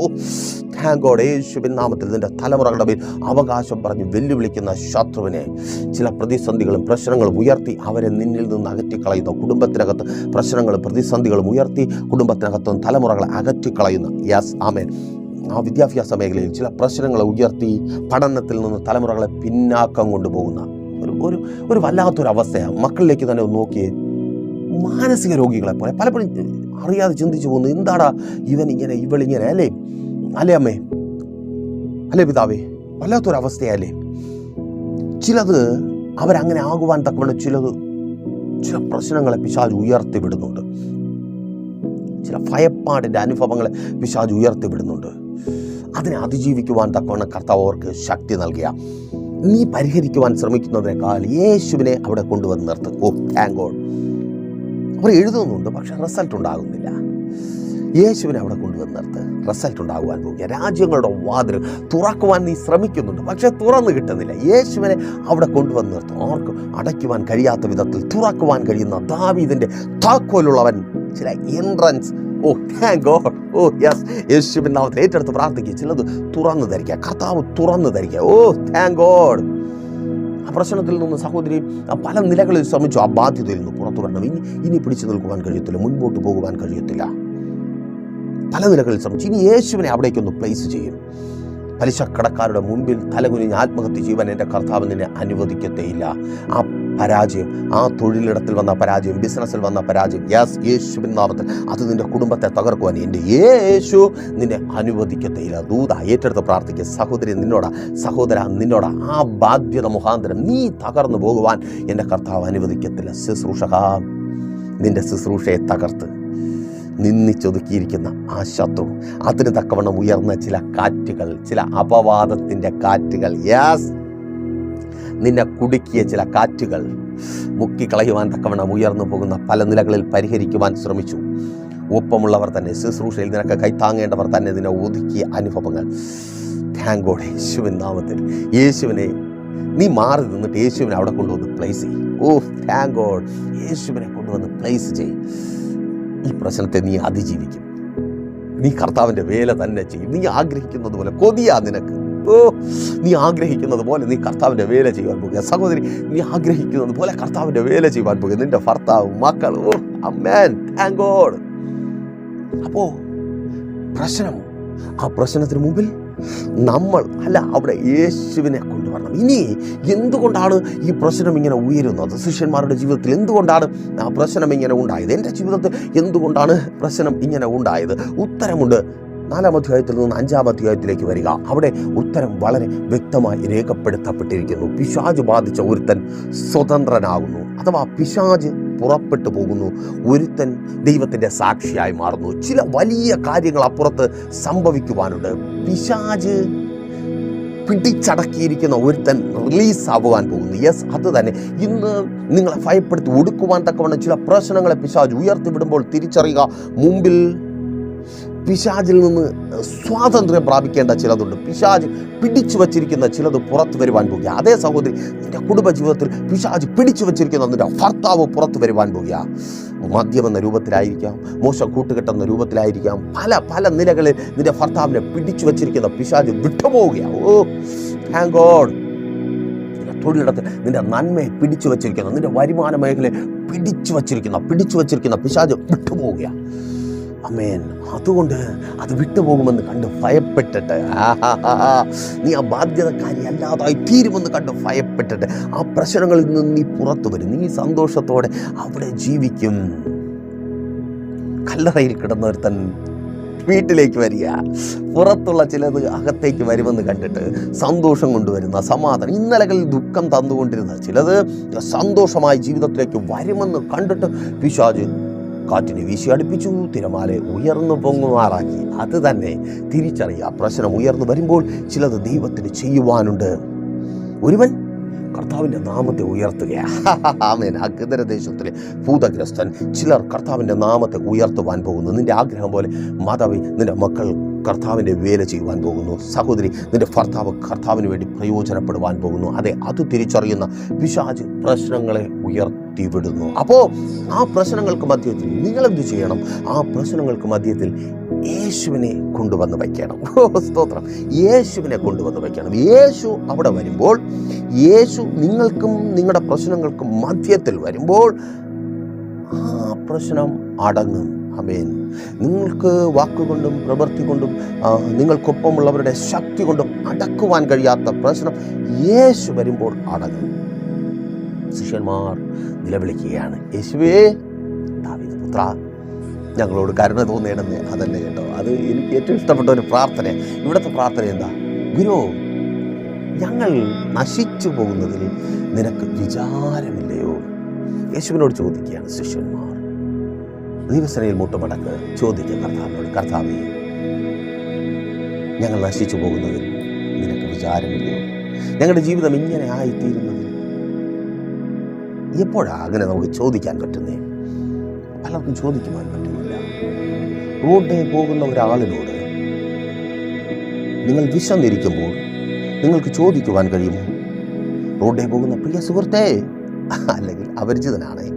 Thank God. യേശുവിൻ നാമത്തിൽ നിന്റെ തലമുറകളുടെ മേൽ അവകാശം പറഞ്ഞ് വെല്ലുവിളിക്കുന്ന ശത്രുവിനെ, ചില പ്രതിസന്ധികളും പ്രശ്നങ്ങളും ഉയർത്തി അവരെ നിന്നിൽ നിന്ന് അകറ്റിക്കളയുന്ന, കുടുംബത്തിനകത്ത് പ്രശ്നങ്ങളും പ്രതിസന്ധികളും ഉയർത്തി കുടുംബത്തിനകത്തും തലമുറകളെ അകറ്റിക്കളയുന്ന, ആമേൻ. ആ വിദ്യാഭ്യാസ മേഖലയിൽ ചില പ്രശ്നങ്ങളെ ഉയർത്തി പഠനത്തിൽ നിന്ന് തലമുറകളെ പിന്നാക്കം കൊണ്ടുപോകുന്ന ഒരു വല്ലാത്തൊരവസ്ഥയാണ്. മക്കളിലേക്ക് തന്നെ നോക്കി മാനസിക രോഗികളെ പോലെ പലപ്പോഴും അറിയാതെ ചിന്തിച്ചു പോകുന്നു, എന്താടാ ഇവനിങ്ങനെ ഇവളിങ്ങനെ, അല്ലേ അമ്മേ, അല്ലേ പിതാവേ, വല്ലാത്തൊരവസ്ഥയല്ലേ. ചിലത് അവരങ്ങനെ ആകുവാൻ തക്കവണ്ണം ചില പ്രശ്നങ്ങളെ പിശാച് ഉയർത്തിവിടുന്നുണ്ട്. ചില ഭയപ്പാടിൻ്റെ അനുഭവങ്ങളെ പിശാച് ഉയർത്തിവിടുന്നുണ്ട്. അതിനെ അതിജീവിക്കുവാൻ തക്കവണ്ണം കർത്താവ് അവർക്ക് ശക്തി നൽകുക. നീ പരിഹരിക്കുവാൻ ശ്രമിക്കുന്നതിനേക്കാൾ യേശുവിനെ അവിടെ കൊണ്ടുവന്ന് നിർത്തും. Thank God. അവർ എഴുതുന്നുണ്ട്, പക്ഷെ റിസൾട്ട് ഉണ്ടാകുന്നില്ല. യേശുവിനെ അവിടെ കൊണ്ടുവന്ന് നിർത്ത്. റിസൾട്ട് ഉണ്ടാകുവാൻ പോകുക. രാജ്യങ്ങളുടെ വാതിൽ തുറക്കുവാൻ നീ ശ്രമിക്കുന്നുണ്ട്, പക്ഷെ തുറന്നു കിട്ടുന്നില്ല. യേശുവിനെ അവിടെ കൊണ്ടുവന്ന് നിർത്തും. ആർക്കും അടയ്ക്കുവാൻ കഴിയാത്ത വിധത്തിൽ തുറക്കുവാൻ കഴിയുന്ന ദാവീദിന്റെ താക്കോലുള്ളവൻ ചില എൻട്രൻസ്. Thank God. യേശുവിൻ നാമത്തിൽ ഏറ്റെടുത്ത് പ്രാർത്ഥിക്കുക. ചിലത് തുറന്നു ധരിക്കുക, കർത്താവ് തുറന്നു ധരിക്കുക. Thank God. ആ പ്രശ്നത്തിൽ നിന്ന് സഹോദരി പല നിലകളിൽ ശ്രമിച്ചു. ആ ബാധ്യതയിൽ നിന്ന് പുറത്തു വരണം. ഇനി പിടിച്ചു നിൽക്കുവാൻ കഴിയത്തില്ല, മുൻപോട്ട് പോകുവാൻ കഴിയത്തില്ല. പല നിലകളിൽ ശ്രമിച്ചു. ഇനി യേശുവിനെ അവിടേക്കൊന്ന് പ്ലേസ് ചെയ്യും. പലിശക്കടക്കാരുടെ മുൻപിൽ തലകുനിഞ്ഞ് ആത്മഹത്യ ചെയ്യുവാൻ എൻ്റെ കർത്താവ് നിന്നെ അനുവദിക്കത്തേയില്ല. ആ പരാജയം, ആ തൊഴിലിടത്തിൽ വന്ന പരാജയം, ബിസിനസ്സിൽ വന്ന പരാജയം, യേശുവിൻ നാമത്തിൽ അത് നിന്റെ കുടുംബത്തെ തകർക്കുവാൻ എൻ്റെ യേശു നിന്നെ അനുവദിക്കത്തേയില്ല. ദൂത ഏറ്റെടുത്ത് പ്രാർത്ഥിക്കുക. സഹോദരി നിന്നോട് ആ ബാധ്യത മുഖാന്തരം നീ തകർന്നു പോകുവാൻ എൻ്റെ കർത്താവ് അനുവദിക്കത്തില്ല. ശുശ്രൂഷക, നിന്റെ ശുശ്രൂഷയെ തകർത്ത് നിന്നിച്ചൊതുക്കിയിരിക്കുന്ന ആ ശത്രു, അതിന് തക്കവണ്ണം ഉയർന്ന ചില കാറ്റുകൾ, ചില അപവാദത്തിൻ്റെ കാറ്റുകൾ, നിന്നെ കുടുക്കിയ ചില കാറ്റുകൾ മുക്കിക്കളയുവാൻ തക്കവണ്ണം ഉയർന്നു പോകുന്ന പല നിലകളിൽ പരിഹരിക്കുവാൻ ശ്രമിച്ചു. ഒപ്പമുള്ളവർ തന്നെ, ശുശ്രൂഷയിൽ നിനക്ക് കൈത്താങ്ങേണ്ടവർ തന്നെ നിന്നെ ഒതുക്കിയ അനുഭവങ്ങൾ. Thank God. യേശുവിൻ നാമത്തിൽ യേശുവിനെ നീ മാറി നിന്നിട്ട് യേശുവിനെ അവിടെ കൊണ്ടുവന്ന് പ്ലേസ് ചെയ്യും. Thank God. യേശുവിനെ കൊണ്ടുവന്ന് പ്ലേസ് ചെയ്യും. ഈ പ്രശ്നത്തെ നീ അതിജീവിക്കും. നീ കർത്താവിൻ്റെ വേല തന്നെ ചെയ്യും. നീ ആഗ്രഹിക്കുന്നത് പോലെ കൊതിയാ നിനക്ക്. നീ ആഗ്രഹിക്കുന്നത് പോലെ നീ കർത്താവിൻ്റെ വേല ചെയ്യുവാൻ പോകുക. സഹോദരി, നീ ആഗ്രഹിക്കുന്നത് പോലെ കർത്താവിൻ്റെ വേല ചെയ്യുവാൻ പോകുക. നിന്റെ ഭർത്താവ്, മക്കൾ, ആമേൻ. Thank God. അപ്പോൾ ആ പ്രശ്നത്തിന് മുമ്പിൽ അവിടെ യേശുവിനെ കൊണ്ടുവരണം. ഇനി എന്തുകൊണ്ടാണ് ഈ പ്രശ്നം ഇങ്ങനെ ഉയരുന്നത്? ശിഷ്യന്മാരുടെ ജീവിതത്തിൽ എന്തുകൊണ്ടാണ് ആ പ്രശ്നം ഇങ്ങനെ ഉണ്ടായത്? എൻ്റെ ജീവിതത്തിൽ എന്തുകൊണ്ടാണ് പ്രശ്നം ഇങ്ങനെ ഉണ്ടായത്? ഉത്തരമുണ്ട്. 4-ാം അധ്യായത്തിൽ നിന്ന് 5-ാം അധ്യായത്തിലേക്ക് വരിക. അവിടെ ഉത്തരം വളരെ വ്യക്തമായി രേഖപ്പെടുത്തപ്പെട്ടിരിക്കുന്നു. പിശാച് ബാധിച്ച ഒരുത്തൻ സ്വതന്ത്രനാകുന്നു, അഥവാ പിശാച് പുറപ്പെട്ടു പോകുന്നു. ഒരുത്തൻ ദൈവത്തിൻ്റെ സാക്ഷിയായി മാറുന്നു. ചില വലിയ കാര്യങ്ങൾ അപ്പുറത്ത് സംഭവിക്കുവാനുണ്ട്. പിശാച് പിടിച്ചടക്കിയിരിക്കുന്ന ഒരുത്തൻ റിലീസ് ആവുവാൻ പോകുന്നു. യെസ്, അത് തന്നെ. ഇന്ന് നിങ്ങളെ ഭയപ്പെടുത്തി ഒടുക്കുവാൻ തക്കവണ്ണം ചില പ്രശ്നങ്ങളെ പിശാച് ഉയർത്തിവിടുമ്പോൾ തിരിച്ചറിയുക, മുമ്പിൽ പിശാചിൽ നിന്ന് സ്വാതന്ത്ര്യം പ്രാപിക്കേണ്ട ചിലതുണ്ട്. പിശാച് പിടിച്ചു വച്ചിരിക്കുന്ന ചിലത് പുറത്തു വരുവാൻ പോകുക. അതേ സഹോദരി, നിന്റെ കുടുംബജീവിതത്തിൽ പിശാച് പിടിച്ചു വച്ചിരിക്കുന്ന നിന്റെ ഭർത്താവ് പുറത്തു വരുവാൻ പോകുക. മദ്യമെന്ന രൂപത്തിലായിരിക്കാം, മോശം കൂട്ടുകെട്ടെന്ന രൂപത്തിലായിരിക്കാം, പല നിലകളിൽ നിന്റെ ഭർത്താവിനെ പിടിച്ചു വച്ചിരിക്കുന്ന പിശാച് വിട്ടുപോവുകയാണ്. ഓ താങ്ക് ഗോഡ്. നിന്റെ തൊഴിലിടത്തിൽ നിന്റെ നന്മയെ പിടിച്ചു വച്ചിരിക്കുന്ന, നിന്റെ വരുമാന മേഖലയെ പിടിച്ചു വച്ചിരിക്കുന്ന പിശാച് വിട്ടുപോവുകയാണ്. ആമേൻ. അതുകൊണ്ട് അത് വിട്ടുപോകുമെന്ന് കണ്ട് ഭയപ്പെട്ടിട്ട്, നീ ആ ബാധ്യതക്കാരി അല്ലാതായി തീരുമെന്ന് കണ്ട് ഭയപ്പെട്ടിട്ട് ആ പ്രശ്നങ്ങളിൽ നിന്ന് നീ പുറത്തു വരും. നീ സന്തോഷത്തോടെ അവിടെ ജീവിക്കും. കല്ലറയിൽ കിടന്നൊരുത്തൻ വീട്ടിലേക്ക് വരിക, പുറത്തുള്ള ചിലത് അകത്തേക്ക് വരുമെന്ന് കണ്ടിട്ട് സന്തോഷം കൊണ്ടുവരുന്ന, സമാധാനം, ഇന്നലകളിൽ ദുഃഖം തന്നുകൊണ്ടിരുന്ന ചിലത് സന്തോഷമായി ജീവിതത്തിലേക്ക് വരുമെന്ന് കണ്ടിട്ട് പിശാച് കാറ്റിനെ വീശി അടുപ്പിച്ചു, തിരമാല ഉയർന്നു പൊങ്ങുമാറാക്കി. അത് തന്നെ തിരിച്ചറിയുക. പ്രശ്നം ഉയർന്നു വരുമ്പോൾ ചിലത് ദൈവത്തിന് ചെയ്യുവാനുണ്ട്. ഒരുവൻ കർത്താവിൻ്റെ നാമത്തെ ഉയർത്തുകയാണ്. ആമേൻ. അഗദര ദേശത്തിലെ ഭൂതഗ്രസ്തൻ, ചിലർ കർത്താവിൻ്റെ നാമത്തെ ഉയർത്തുവാൻ പോകുന്നു. നിന്റെ ആഗ്രഹം പോലെ മാതാവി, നിന്റെ മക്കൾ കർത്താവിൻ്റെ വേല ചെയ്യുവാൻ പോകുന്നു. സഹോദരി, നിന്റെ ഭർത്താവ് കർത്താവിന് വേണ്ടി പ്രയോജനപ്പെടുവാൻ പോകുന്നു. അതെ, അത് തിരിച്ചറിയുന്ന പിശാച് പ്രശ്നങ്ങളെ ഉയർത്തിവിടുന്നു. അപ്പോൾ ആ പ്രശ്നങ്ങൾക്ക് മധ്യത്തിൽ നിങ്ങളെന്ത് ചെയ്യണം? ആ പ്രശ്നങ്ങൾക്ക് മധ്യത്തിൽ യേശുവിനെ കൊണ്ടുവന്ന് വയ്ക്കണം. സ്തോത്രം. യേശുവിനെ കൊണ്ടുവന്ന് വയ്ക്കണം. യേശു അവിടെ വരുമ്പോൾ, യേശു നിങ്ങൾക്കും നിങ്ങളുടെ പ്രശ്നങ്ങൾക്കും മധ്യത്തിൽ വരുമ്പോൾ ആ പ്രശ്നം അടങ്ങും. ആമേൻ. നിങ്ങൾക്ക് വാക്കുകൊണ്ടും പ്രവൃത്തി കൊണ്ടും നിങ്ങൾക്കൊപ്പമുള്ളവരുടെ ശക്തി കൊണ്ടും അടക്കുവാൻ കഴിയാത്ത പ്രശ്നം യേശു വരുമ്പോൾ അടങ്ങും. ശിഷ്യന്മാർ നിലവിളിക്കുകയാണ്, യേശുവേ, ദാവീദ് പുത്രാ, ഞങ്ങളോട് കരുണ തോന്നേണമെന്ന്. അതല്ലേ കേട്ടോ, അത് എനിക്ക് ഏറ്റവും ഇഷ്ടപ്പെട്ട ഒരു പ്രാർത്ഥന. ഇവിടുത്തെ പ്രാർത്ഥന എന്താ? ഗുരു, ഞങ്ങൾ നശിച്ചു പോകുന്നതിൽ നിനക്ക് വിചാരമില്ലയോ? യേശുവിനോട് ചോദിക്കുകയാണ് ശിഷ്യന്മാർ. ദൈവസനയിൽ മുട്ടുമടക്ക് ചോദിക്കുക കർത്താവിനോട്, കർത്താവേ, ഞങ്ങൾ നശിച്ചു പോകുന്നതിൽ നിനക്ക് വിചാരമില്ലയോ? ഞങ്ങളുടെ ജീവിതം ഇങ്ങനെ ആയിത്തീരുന്നതിൽ എപ്പോഴാണ് അങ്ങനെ നമുക്ക് ചോദിക്കാൻ പറ്റുന്നേ? പലർക്കും ചോദിക്കുവാൻ പറ്റുന്നില്ല. റോഡിൽ പോകുന്ന ഒരാളിനോട് നിങ്ങൾ വിശന്നിരിക്കുമ്പോൾ നിങ്ങൾക്ക് ചോദിക്കുവാൻ കഴിയുമോ? റോഡിൽ പോകുന്ന പ്രിയ സുഹൃത്തേ, അല്ലെങ്കിൽ അപരിചിതനാണേ,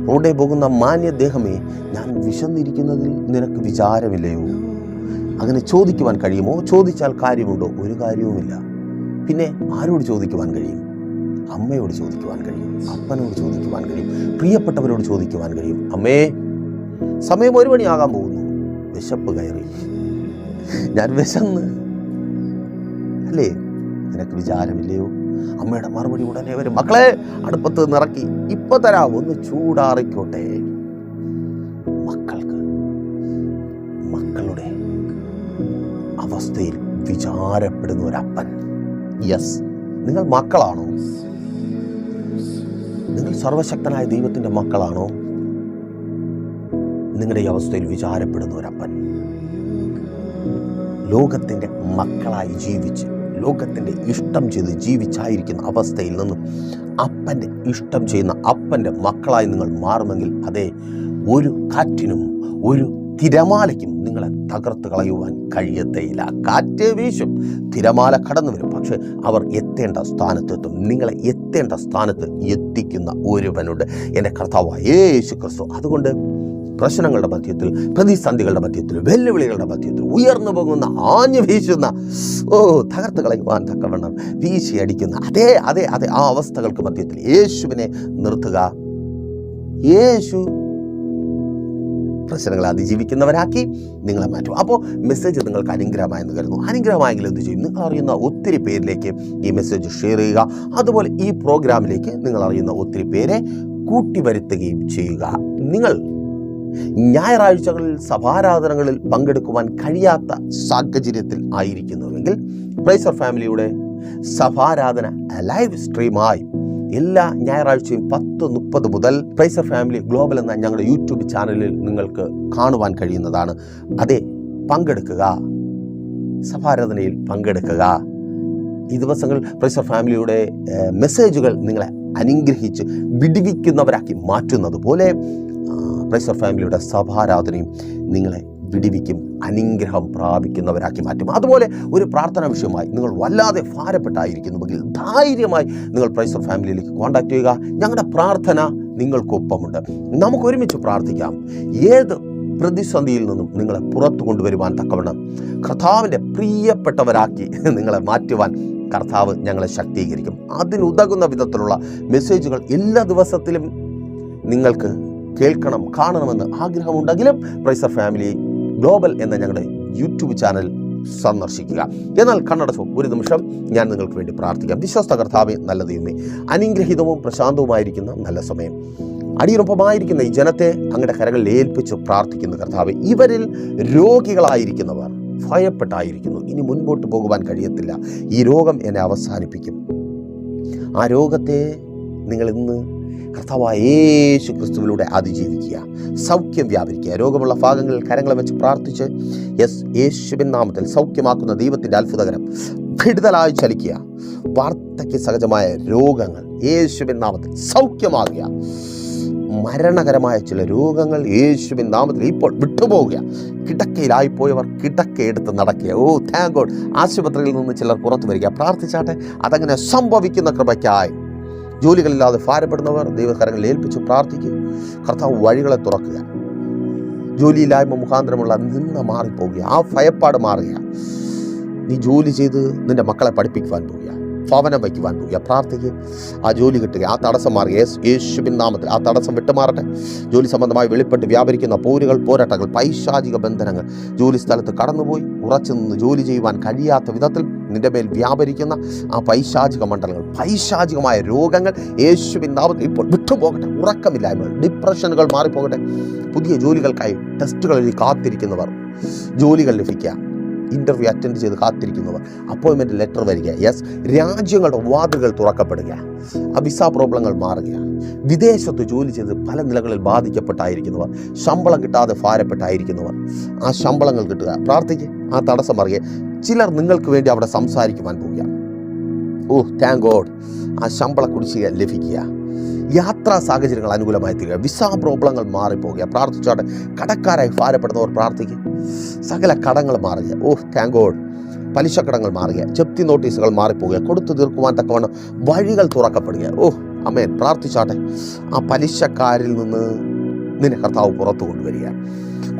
റോഡിൽ പോകുന്ന മാന്യദേഹമേ, ഞാൻ വിശന്നിരിക്കുന്നതിൽ നിനക്ക് വിചാരമില്ലയോ? അങ്ങനെ ചോദിക്കുവാൻ കഴിയുമോ? ചോദിച്ചാൽ കാര്യമുണ്ടോ? ഒരു കാര്യവുമില്ല. പിന്നെ ആരോട് ചോദിക്കുവാൻ കഴിയും? അമ്മയോട് ചോദിക്കുവാൻ കഴിയും, അപ്പനോട് ചോദിക്കുവാൻ കഴിയും, പ്രിയപ്പെട്ടവരോട് ചോദിക്കുവാൻ കഴിയും. അമ്മേ, സമയം 1 മണിയാകാൻ പോകുന്നു, വിശപ്പ് കയറി, ഞാൻ വിശന്ന്, അല്ലേ? നിനക്ക് വിചാരമില്ലയോ? അമ്മയുടെ മറുപടി ഉടനെ വരും, മക്കളെ അടുപ്പത്ത് നിറക്കി, ഇപ്പൊ തരാം, ഒന്ന് ചൂടാറിക്കോട്ടെ. മക്കൾക്ക് മക്കളുടെ അവസ്ഥയിൽ വിചാരപ്പെടുന്ന ഒരപ്പൻ. യെസ്, നിങ്ങൾ മക്കളാണോ? നിങ്ങൾ സർവശക്തനായ ദൈവത്തിൻ്റെ മക്കളാണോ? നിങ്ങളുടെ ഈ അവസ്ഥയിൽ വിചാരപ്പെടുന്ന ഒരപ്പൻ, ലോകത്തിൻ്റെ മക്കളായി ജീവിച്ച് ലോകത്തിൻ്റെ ഇഷ്ടം ചെയ്ത് ജീവിച്ചായിരിക്കുന്ന അവസ്ഥയിൽ നിന്നും അപ്പൻ്റെ ഇഷ്ടം ചെയ്യുന്ന അപ്പൻ്റെ മക്കളായി നിങ്ങൾ മാറുമെങ്കിൽ, അതേ, ഒരു കാറ്റിനും ഒരു തിരമാലയ്ക്കും നിങ്ങളെ തകർത്ത് കളയുവാൻ കഴിയത്തേയില്ല. കാറ്റ് വീശും, തിരമാല കടന്നു വരും, പക്ഷെ അവർ എത്തേണ്ട സ്ഥാനത്തെത്തും. നിങ്ങളെ എത്തേണ്ട സ്ഥാനത്ത് എത്തിക്കുന്ന ഒരുവനുണ്ട്, എൻ്റെ കർത്താവായ യേശു ക്രിസ്തു. അതുകൊണ്ട് പ്രശ്നങ്ങളുടെ മധ്യത്തിൽ, പ്രതിസന്ധികളുടെ മധ്യത്തിൽ, വെല്ലുവിളികളുടെ മധ്യത്തിൽ, ഉയർന്നു പോകുന്ന, ആഞ്ഞു വീശുന്ന, തകർത്ത് കളയുവാൻ തക്കവണ്ണം വീശി അടിക്കുന്ന അതേ അതേ അതേ ആ അവസ്ഥകൾക്ക് മധ്യത്തിൽ യേശുവിനെ നിർത്തുക. യേശു പ്രശ്നങ്ങളെ അതിജീവിക്കുന്നവരാക്കി നിങ്ങളെ മാറ്റും. അപ്പോൾ മെസ്സേജ് നിങ്ങൾക്ക് അനുഗ്രഹമായെന്ന് കരുതുന്നു. അനുഗ്രഹമായെങ്കിൽ എന്ത് ചെയ്യും? നിങ്ങൾ അറിയുന്ന ഒത്തിരി പേരിലേക്ക് ഈ മെസ്സേജ് ഷെയർ ചെയ്യുക. അതുപോലെ ഈ പ്രോഗ്രാമിലേക്ക് നിങ്ങൾ അറിയുന്ന ഒത്തിരി പേരെ കൂട്ടി വരുത്തുകയും ചെയ്യുക. നിങ്ങൾ ഞായറാഴ്ചകളിൽ സഭാരാധനകളിൽ പങ്കെടുക്കുവാൻ കഴിയാത്ത സാഹചര്യത്തിൽ ആയിരിക്കുന്നുവെങ്കിൽ പ്രൈസർ ഫാമിലിയുടെ സഭാരാധന ലൈവ് സ്ട്രീമായി എല്ലാ ഞായറാഴ്ചയും 10:30 മുതൽ പ്രൈസർ ഫാമിലി ഗ്ലോബൽ എന്ന ഞങ്ങളുടെ യൂട്യൂബ് ചാനലിൽ നിങ്ങൾക്ക് കാണുവാൻ കഴിയുന്നതാണ്. അതെ, പങ്കെടുക്കുക, സഭാരാധനയിൽ പങ്കെടുക്കുക. ഈ ദിവസങ്ങൾ പ്രൈസർ ഫാമിലിയുടെ മെസ്സേജുകൾ നിങ്ങളെ അനുഗ്രഹിച്ച് വിടിവിക്കുന്നവരാക്കി മാറ്റുന്നത് പോലെ പ്രൈസർ ഫാമിലിയുടെ സഭാരാധനയും നിങ്ങളെ വിടിവിക്കും, അനുഗ്രഹം പ്രാപിക്കുന്നവരാക്കി മാറ്റും. അതുപോലെ ഒരു പ്രാർത്ഥനാ വിഷയമായി നിങ്ങൾ വല്ലാതെ ഭാരപ്പെട്ടായിരിക്കുന്നുവെങ്കിൽ ധൈര്യമായി നിങ്ങൾ പ്രൈസർ ഫാമിലിയിലേക്ക് കോൺടാക്ട് ചെയ്യുക. ഞങ്ങളുടെ പ്രാർത്ഥന നിങ്ങൾക്കൊപ്പമുണ്ട്. നമുക്ക് ഒരുമിച്ച് പ്രാർത്ഥിക്കാം. ഏത് പ്രതിസന്ധിയിൽ നിന്നും നിങ്ങളെ പുറത്തു കൊണ്ടുവരുവാൻ തക്കവണ്ണം കർത്താവിൻ്റെ പ്രിയപ്പെട്ടവരാക്കി നിങ്ങളെ മാറ്റുവാൻ കർത്താവ് ഞങ്ങളെ ശക്തീകരിക്കും. അതിനുതകുന്ന വിധത്തിലുള്ള മെസ്സേജുകൾ എല്ലാ ദിവസത്തിലും നിങ്ങൾക്ക് കേൾക്കണം, കാണണമെന്ന് ആഗ്രഹമുണ്ടെങ്കിലും പ്രൈസർ ഫാമിലി ഗ്ലോബൽ എന്ന ഞങ്ങളുടെ യൂട്യൂബ് ചാനൽ സന്ദർശിക്കുക. എന്നാൽ കണ്ണടച്ചു ഒരു നിമിഷം ഞാൻ നിങ്ങൾക്ക് വേണ്ടി പ്രാർത്ഥിക്കാം. വിശ്വസ്ത കർത്താവേ, നല്ല ദൈവമേ, അനുഗ്രഹീതവും പ്രശാന്തവുമായിരിക്കുന്ന നല്ല സമയം, അടിയുറപ്പമായിരിക്കുന്ന ഈ ജനത്തെ അങ്ങയുടെ കരങ്ങളിൽ ഏൽപ്പിച്ച് പ്രാർത്ഥിക്കുന്ന കർത്താവേ, ഇവരിൽ രോഗികളായിരിക്കുന്നവർ ഭയപ്പെട്ടായിരിക്കുന്നു. ഇനി മുൻപോട്ട് പോകുവാൻ കഴിയത്തില്ല, ഈ രോഗം എന്നെ അവസാനിപ്പിക്കും. ആ രോഗത്തെ നിങ്ങൾ ഇന്ന് കർത്താവായ യേശു ക്രിസ്തുവിലൂടെ അതിജീവിക്കുക, സൗഖ്യം വ്യാപരിക്കുക. രോഗമുള്ള ഭാഗങ്ങളിൽ കരങ്ങളെ വെച്ച് പ്രാർത്ഥിച്ച് യേശുവിൻ നാമത്തിൽ സൗഖ്യമാക്കുന്ന ദൈവത്തിൻ്റെ അത്ഭുതകരം വിടുതലായി ചലിക്കുക. വാർദ്ധക്യ സഹജമായ രോഗങ്ങൾ യേശുവിൻ നാമത്തിൽ സൗഖ്യമാകുക. മരണകരമായ ചില രോഗങ്ങൾ യേശുവിൻ നാമത്തിൽ ഇപ്പോൾ വിട്ടുപോവുക. കിടക്കയിലായിപ്പോയവർ കിടക്കയെടുത്ത് നടക്കുക. ഓ താങ്ക് ഗോഡ്. ആശുപത്രിയിൽ നിന്ന് ചിലർ പുറത്തു വരിക. പ്രാർത്ഥിച്ചാട്ടെ, അതങ്ങനെ സംഭവിക്കുന്ന കൃപയ്ക്കായി. ജോലികളില്ലാതെ ഭാരപ്പെടുന്നവർ ദൈവകരങ്ങളിൽ ഏൽപ്പിച്ച് പ്രാർത്ഥിക്കുക. കർത്താവ് വഴികളെ തുറക്കുക. ജോലിയില്ലായ്മ മുഖാന്തരമുള്ള നിന്ന മാറിപ്പോവുക. ആ ഭയപ്പാട് മാറുക. നീ ജോലി ചെയ്ത് നിന്റെ മക്കളെ പഠിപ്പിക്കുവാൻ പോവുക, ഭവനം വയ്ക്കുവാൻ പോവുക. പ്രാർത്ഥിക്കുക, ആ ജോലി കിട്ടുക, ആ തടസ്സം മാറുക. യേശുവിൻ നാമത്തിൽ ആ തടസ്സം വിട്ടുമാറട്ടെ. ജോലി സംബന്ധമായി വെളിപ്പെട്ട് വ്യാപരിക്കുന്ന പോരുകൾ, പോരാട്ടങ്ങൾ, പൈശാചിക ബന്ധനങ്ങൾ ജോലി സ്ഥലത്ത് കടന്നുപോയി ഉറച്ചു നിന്ന് ജോലി ചെയ്യുവാൻ കഴിയാത്ത വിധത്തിൽ നിന്റെ മേൽ വ്യാപരിക്കുന്ന ആ പൈശാചിക മണ്ഡലങ്ങൾ, പൈശാചികമായ രോഗങ്ങൾ യേശുവിൻ നാമത്തിൽ ഇപ്പോൾ വിട്ടുപോകട്ടെ. ഉറക്കമില്ലായ്മ, ഡിപ്രഷനുകൾ മാറിപ്പോകട്ടെ. പുതിയ ജോലികൾക്കായി ടെസ്റ്റുകൾ എഴുതി കാത്തിരിക്കുന്നവർ ജോലികൾ ലഭിക്കുക. ഇൻ്റർവ്യൂ അറ്റൻഡ് ചെയ്ത് കാത്തിരിക്കുന്നവർ അപ്പോയിൻമെൻറ്റ് ലെറ്റർ വരിക. രാജ്യങ്ങളുടെ വാതിലുകൾ തുറക്കപ്പെടുക. ആ വിസ പ്രോബ്ലങ്ങൾ മാറുക. വിദേശത്ത് ജോലി ചെയ്ത് പല നിലകളിൽ ബാധിക്കപ്പെട്ടായിരിക്കുന്നവർ, ശമ്പളം കിട്ടാതെ ഭാരപ്പെട്ടായിരിക്കുന്നവർ ആ ശമ്പളങ്ങൾ കിട്ടുക. പ്രാർത്ഥിക്കുക, ആ തടസ്സം മാറുക. ചിലർ നിങ്ങൾക്ക് വേണ്ടി അവിടെ സംസാരിക്കുവാൻ പോവുക. ഓ താങ്ക് ഗോഡ്. ആ ശമ്പള കുടിശ്ശിക ലഭിക്കുക. യാത്രാ സാഹചര്യങ്ങൾ അനുകൂലമായി തീരുക. വിസ പ്രോബ്ലങ്ങൾ മാറിപ്പോവുക. പ്രാർത്ഥിച്ചോട്ടെ. കടക്കാരായി ഭാരപ്പെടുന്നവർ പ്രാർത്ഥിക്കുക. സകല കടങ്ങൾ മാറുക. ഓ താങ്ക് ഗോഡ്. പലിശ കടങ്ങൾ മാറുക. ജപ്തി നോട്ടീസുകൾ മാറിപ്പോവുക. കൊടുത്തു തീർക്കുവാൻ തക്കവണ്ണം വഴികൾ തുറക്കപ്പെടുക. ഓ അമേൻ. പ്രാർത്ഥിച്ചാട്ടെ. ആ പലിശക്കാരിൽ നിന്ന് നിന്നെ കർത്താവ് പുറത്തു കൊണ്ടുവരിക.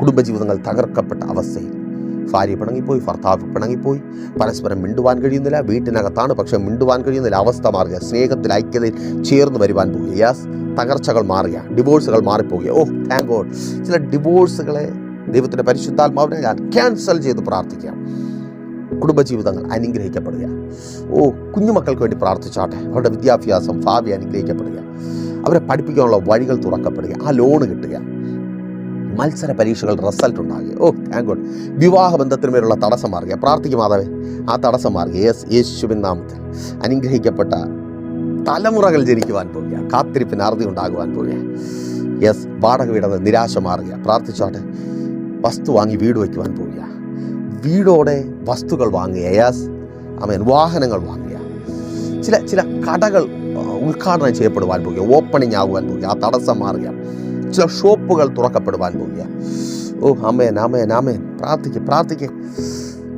കുടുംബജീവിതങ്ങൾ തകർക്കപ്പെട്ട അവസ്ഥയിൽ ഭാര്യ പിണങ്ങിപ്പോയി, ഭർത്താവ് പിണങ്ങിപ്പോയി, പരസ്പരം മിണ്ടുവാൻ കഴിയുന്നില്ല. വീട്ടിനകത്താണ് പക്ഷെ മിണ്ടുവാൻ കഴിയുന്നില്ല. അവസ്ഥ മാറുക. സ്നേഹത്തിൽ, ഐക്യതയിൽ ചേർന്ന് വരുവാൻ പോകുക. തകർച്ചകൾ മാറുക. ഡിവോഴ്സുകൾ മാറിപ്പോവുക. ഓ താങ്ക് ഗോഡ്. ചില ഡിവോഴ്സുകളെ ദൈവത്തിൻ്റെ പരിശുദ്ധാത്മാവിനെ ഞാൻ ക്യാൻസൽ ചെയ്ത് പ്രാർത്ഥിക്കാം. കുടുംബജീവിതങ്ങൾ അനുഗ്രഹിക്കപ്പെടുക. ഓ കുഞ്ഞുമക്കൾക്ക് വേണ്ടി പ്രാർത്ഥിച്ചാട്ടെ. അവരുടെ വിദ്യാഭ്യാസം, ഭാവി അനുഗ്രഹിക്കപ്പെടുക. അവരെ പഠിപ്പിക്കാനുള്ള വഴികൾ തുറക്കപ്പെടുക. ആ ലോണ് കിട്ടുക. മത്സര പരീക്ഷകൾ റിസൾട്ട് ഉണ്ടാകുക. ഓ താങ്ക് ഗോഡ്. വിവാഹ ബന്ധത്തിന്മേലുള്ള തടസ്സം മാറുക. പ്രാർത്ഥിക്കും മാതാവേ, ആ തടസ്സം മാറുക. യേശുവിൻ നാമത്തിൽ അനുഗ്രഹിക്കപ്പെട്ട തലമുറകൾ ജനിക്കുവാൻ പോവുക. കാത്തിരിപ്പിന് അറുതി ഉണ്ടാകുവാൻ പോവുക. വാടക വീടത് നിരാശ മാറുക. പ്രാർത്ഥിച്ചോട്ടെ. വസ്തു വാങ്ങി വീട് വയ്ക്കുവാൻ പോവുക. വീടോടെ വസ്തുക്കൾ വാങ്ങുക. ആമേൻ. വാഹനങ്ങൾ വാങ്ങുക. ചില കടകൾ ഉദ്ഘാടനം ചെയ്യപ്പെടുവാൻ പോവുക. ഓപ്പണിംഗ് ആകുവാൻ പോവുക. ആ തടസ്സം മാറുക. ചില ഷോപ്പുകൾ തുറക്കപ്പെടുവാൻ പോവുക. ഓ ആമേൻ, ആമേൻ, ആമേൻ. പ്രാർത്ഥിക്കുക.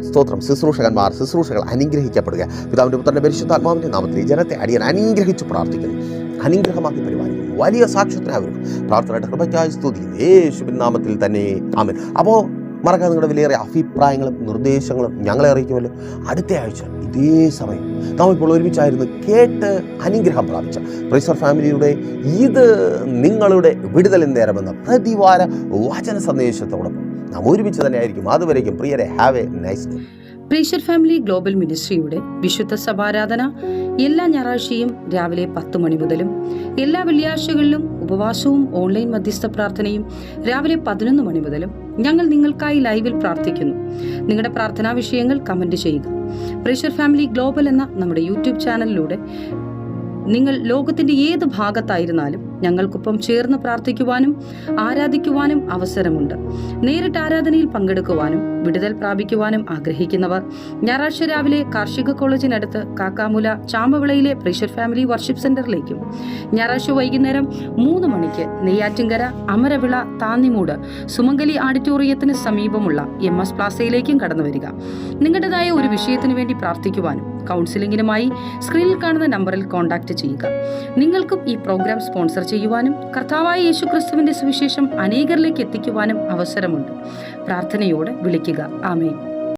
സ്തോത്രം. ശുശ്രൂഷകൾ അനുഗ്രഹിക്കപ്പെടുക. പിതാവിൻ്റെ പുത്രൻ്റെ പരിശുദ്ധാത്മാവിൻ്റെ നാമത്തിൽ ഈ ജനത്തെ അടിയൻ അനുഗ്രഹിച്ച് പ്രാർത്ഥിക്കുന്നു. അനുഗ്രഹമാക്കി പരിപാലിക്കുന്നു. വലിയ സാക്ഷ്യത്തിനാവരും പ്രാർത്ഥനയുടെ കൃപയ്ക്കായി സ്തുതിക്കുന്നു. യേശുവിൻ നാമത്തിൽ തന്നെ ആമേൻ. അപ്പോൾ മറക്കാതെ നിങ്ങളുടെ വിലയേറിയ അഭിപ്രായങ്ങളും നിർദ്ദേശങ്ങളും ഞങ്ങളെ അറിയിക്കുമല്ലോ. അടുത്ത ആഴ്ച ഇതേ സമയം നാം ഇപ്പോൾ ഒരുമിച്ചായിരുന്നു കേട്ട് അനുഗ്രഹം പ്രാപിച്ച പ്രൈസർ ഫാമിലിയുടെ ഇത് നിങ്ങളുടെ വിടുതലിൻ നേരമെന്ന പ്രതിവാര വചന സന്ദേശത്തോടൊപ്പം നാം ഒരുമിച്ച് തന്നെ ആയിരിക്കും. അതുവരേക്കും പ്രിയരെ, ഹാവ് എ നൈസ് ഡേ. പ്രേഷ്യർ ഫാമിലി ഗ്ലോബൽ മിനിസ്ട്രിയുടെ വിശുദ്ധ സഭാരാധന എല്ലാ ഞായറാഴ്ചയും രാവിലെ 10 മണി മുതലും എല്ലാ വെള്ളിയാഴ്ചകളിലും ഉപവാസവും ഓൺലൈൻ മധ്യസ്ഥ പ്രാർത്ഥനയും രാവിലെ 11 മണി മുതലും ഞങ്ങൾ നിങ്ങൾക്കായി ലൈവിൽ പ്രാർത്ഥിക്കുന്നു. നിങ്ങളുടെ പ്രാർത്ഥനാ വിഷയങ്ങൾ കമന്റ് ചെയ്യുക. പ്രേഷ്യർ ഫാമിലി ഗ്ലോബൽ എന്ന നമ്മുടെ യൂട്യൂബ് ചാനലിലൂടെ നിങ്ങൾ ലോകത്തിന്റെ ഏത് ഭാഗത്തായിരുന്നാലും ഞങ്ങൾക്കൊപ്പം ചേർന്ന് പ്രാർത്ഥിക്കുവാനും ആരാധിക്കുവാനും അവസരമുണ്ട്. നേരിട്ട് ആരാധനയിൽ പങ്കെടുക്കുവാനും വിടുതൽ പ്രാപിക്കുവാനും ആഗ്രഹിക്കുന്നവർ ഞായറാഴ്ച രാവിലെ കാർഷിക കോളേജിനടുത്ത് കാക്കാമുല ചാമ്പവിളയിലെ പ്രേഷ്യർ ഫാമിലി വർഷിപ്പ് സെന്ററിലേക്കും ഞായറാഴ്ച വൈകുന്നേരം 3 മണിക്ക് നെയ്യാറ്റിൻകര അമരവിള താന്നിമൂട് സുമംഗലി ഓഡിറ്റോറിയത്തിന് സമീപമുള്ള MS പ്ലാസയിലേക്കും കടന്നു വരിക. നിങ്ങളുടേതായ ഒരു വിഷയത്തിനു വേണ്ടി പ്രാർത്ഥിക്കുവാനും കൗൺസിലിംഗിനുമായി സ്ക്രീനിൽ കാണുന്ന നമ്പറിൽ കോൺടാക്ട് ചെയ്യുക. നിങ്ങൾക്കും ഈ പ്രോഗ്രാം സ്പോൺസർ ചെയ്യുവാനും കർത്താവായ യേശുക്രിസ്തുവിന്റെ സുവിശേഷം അനേകരിലേക്ക് എത്തിക്കുവാനും അവസരമുണ്ട്. പ്രാർത്ഥനയോടെ വിളിക്കുക. ആമേൻ.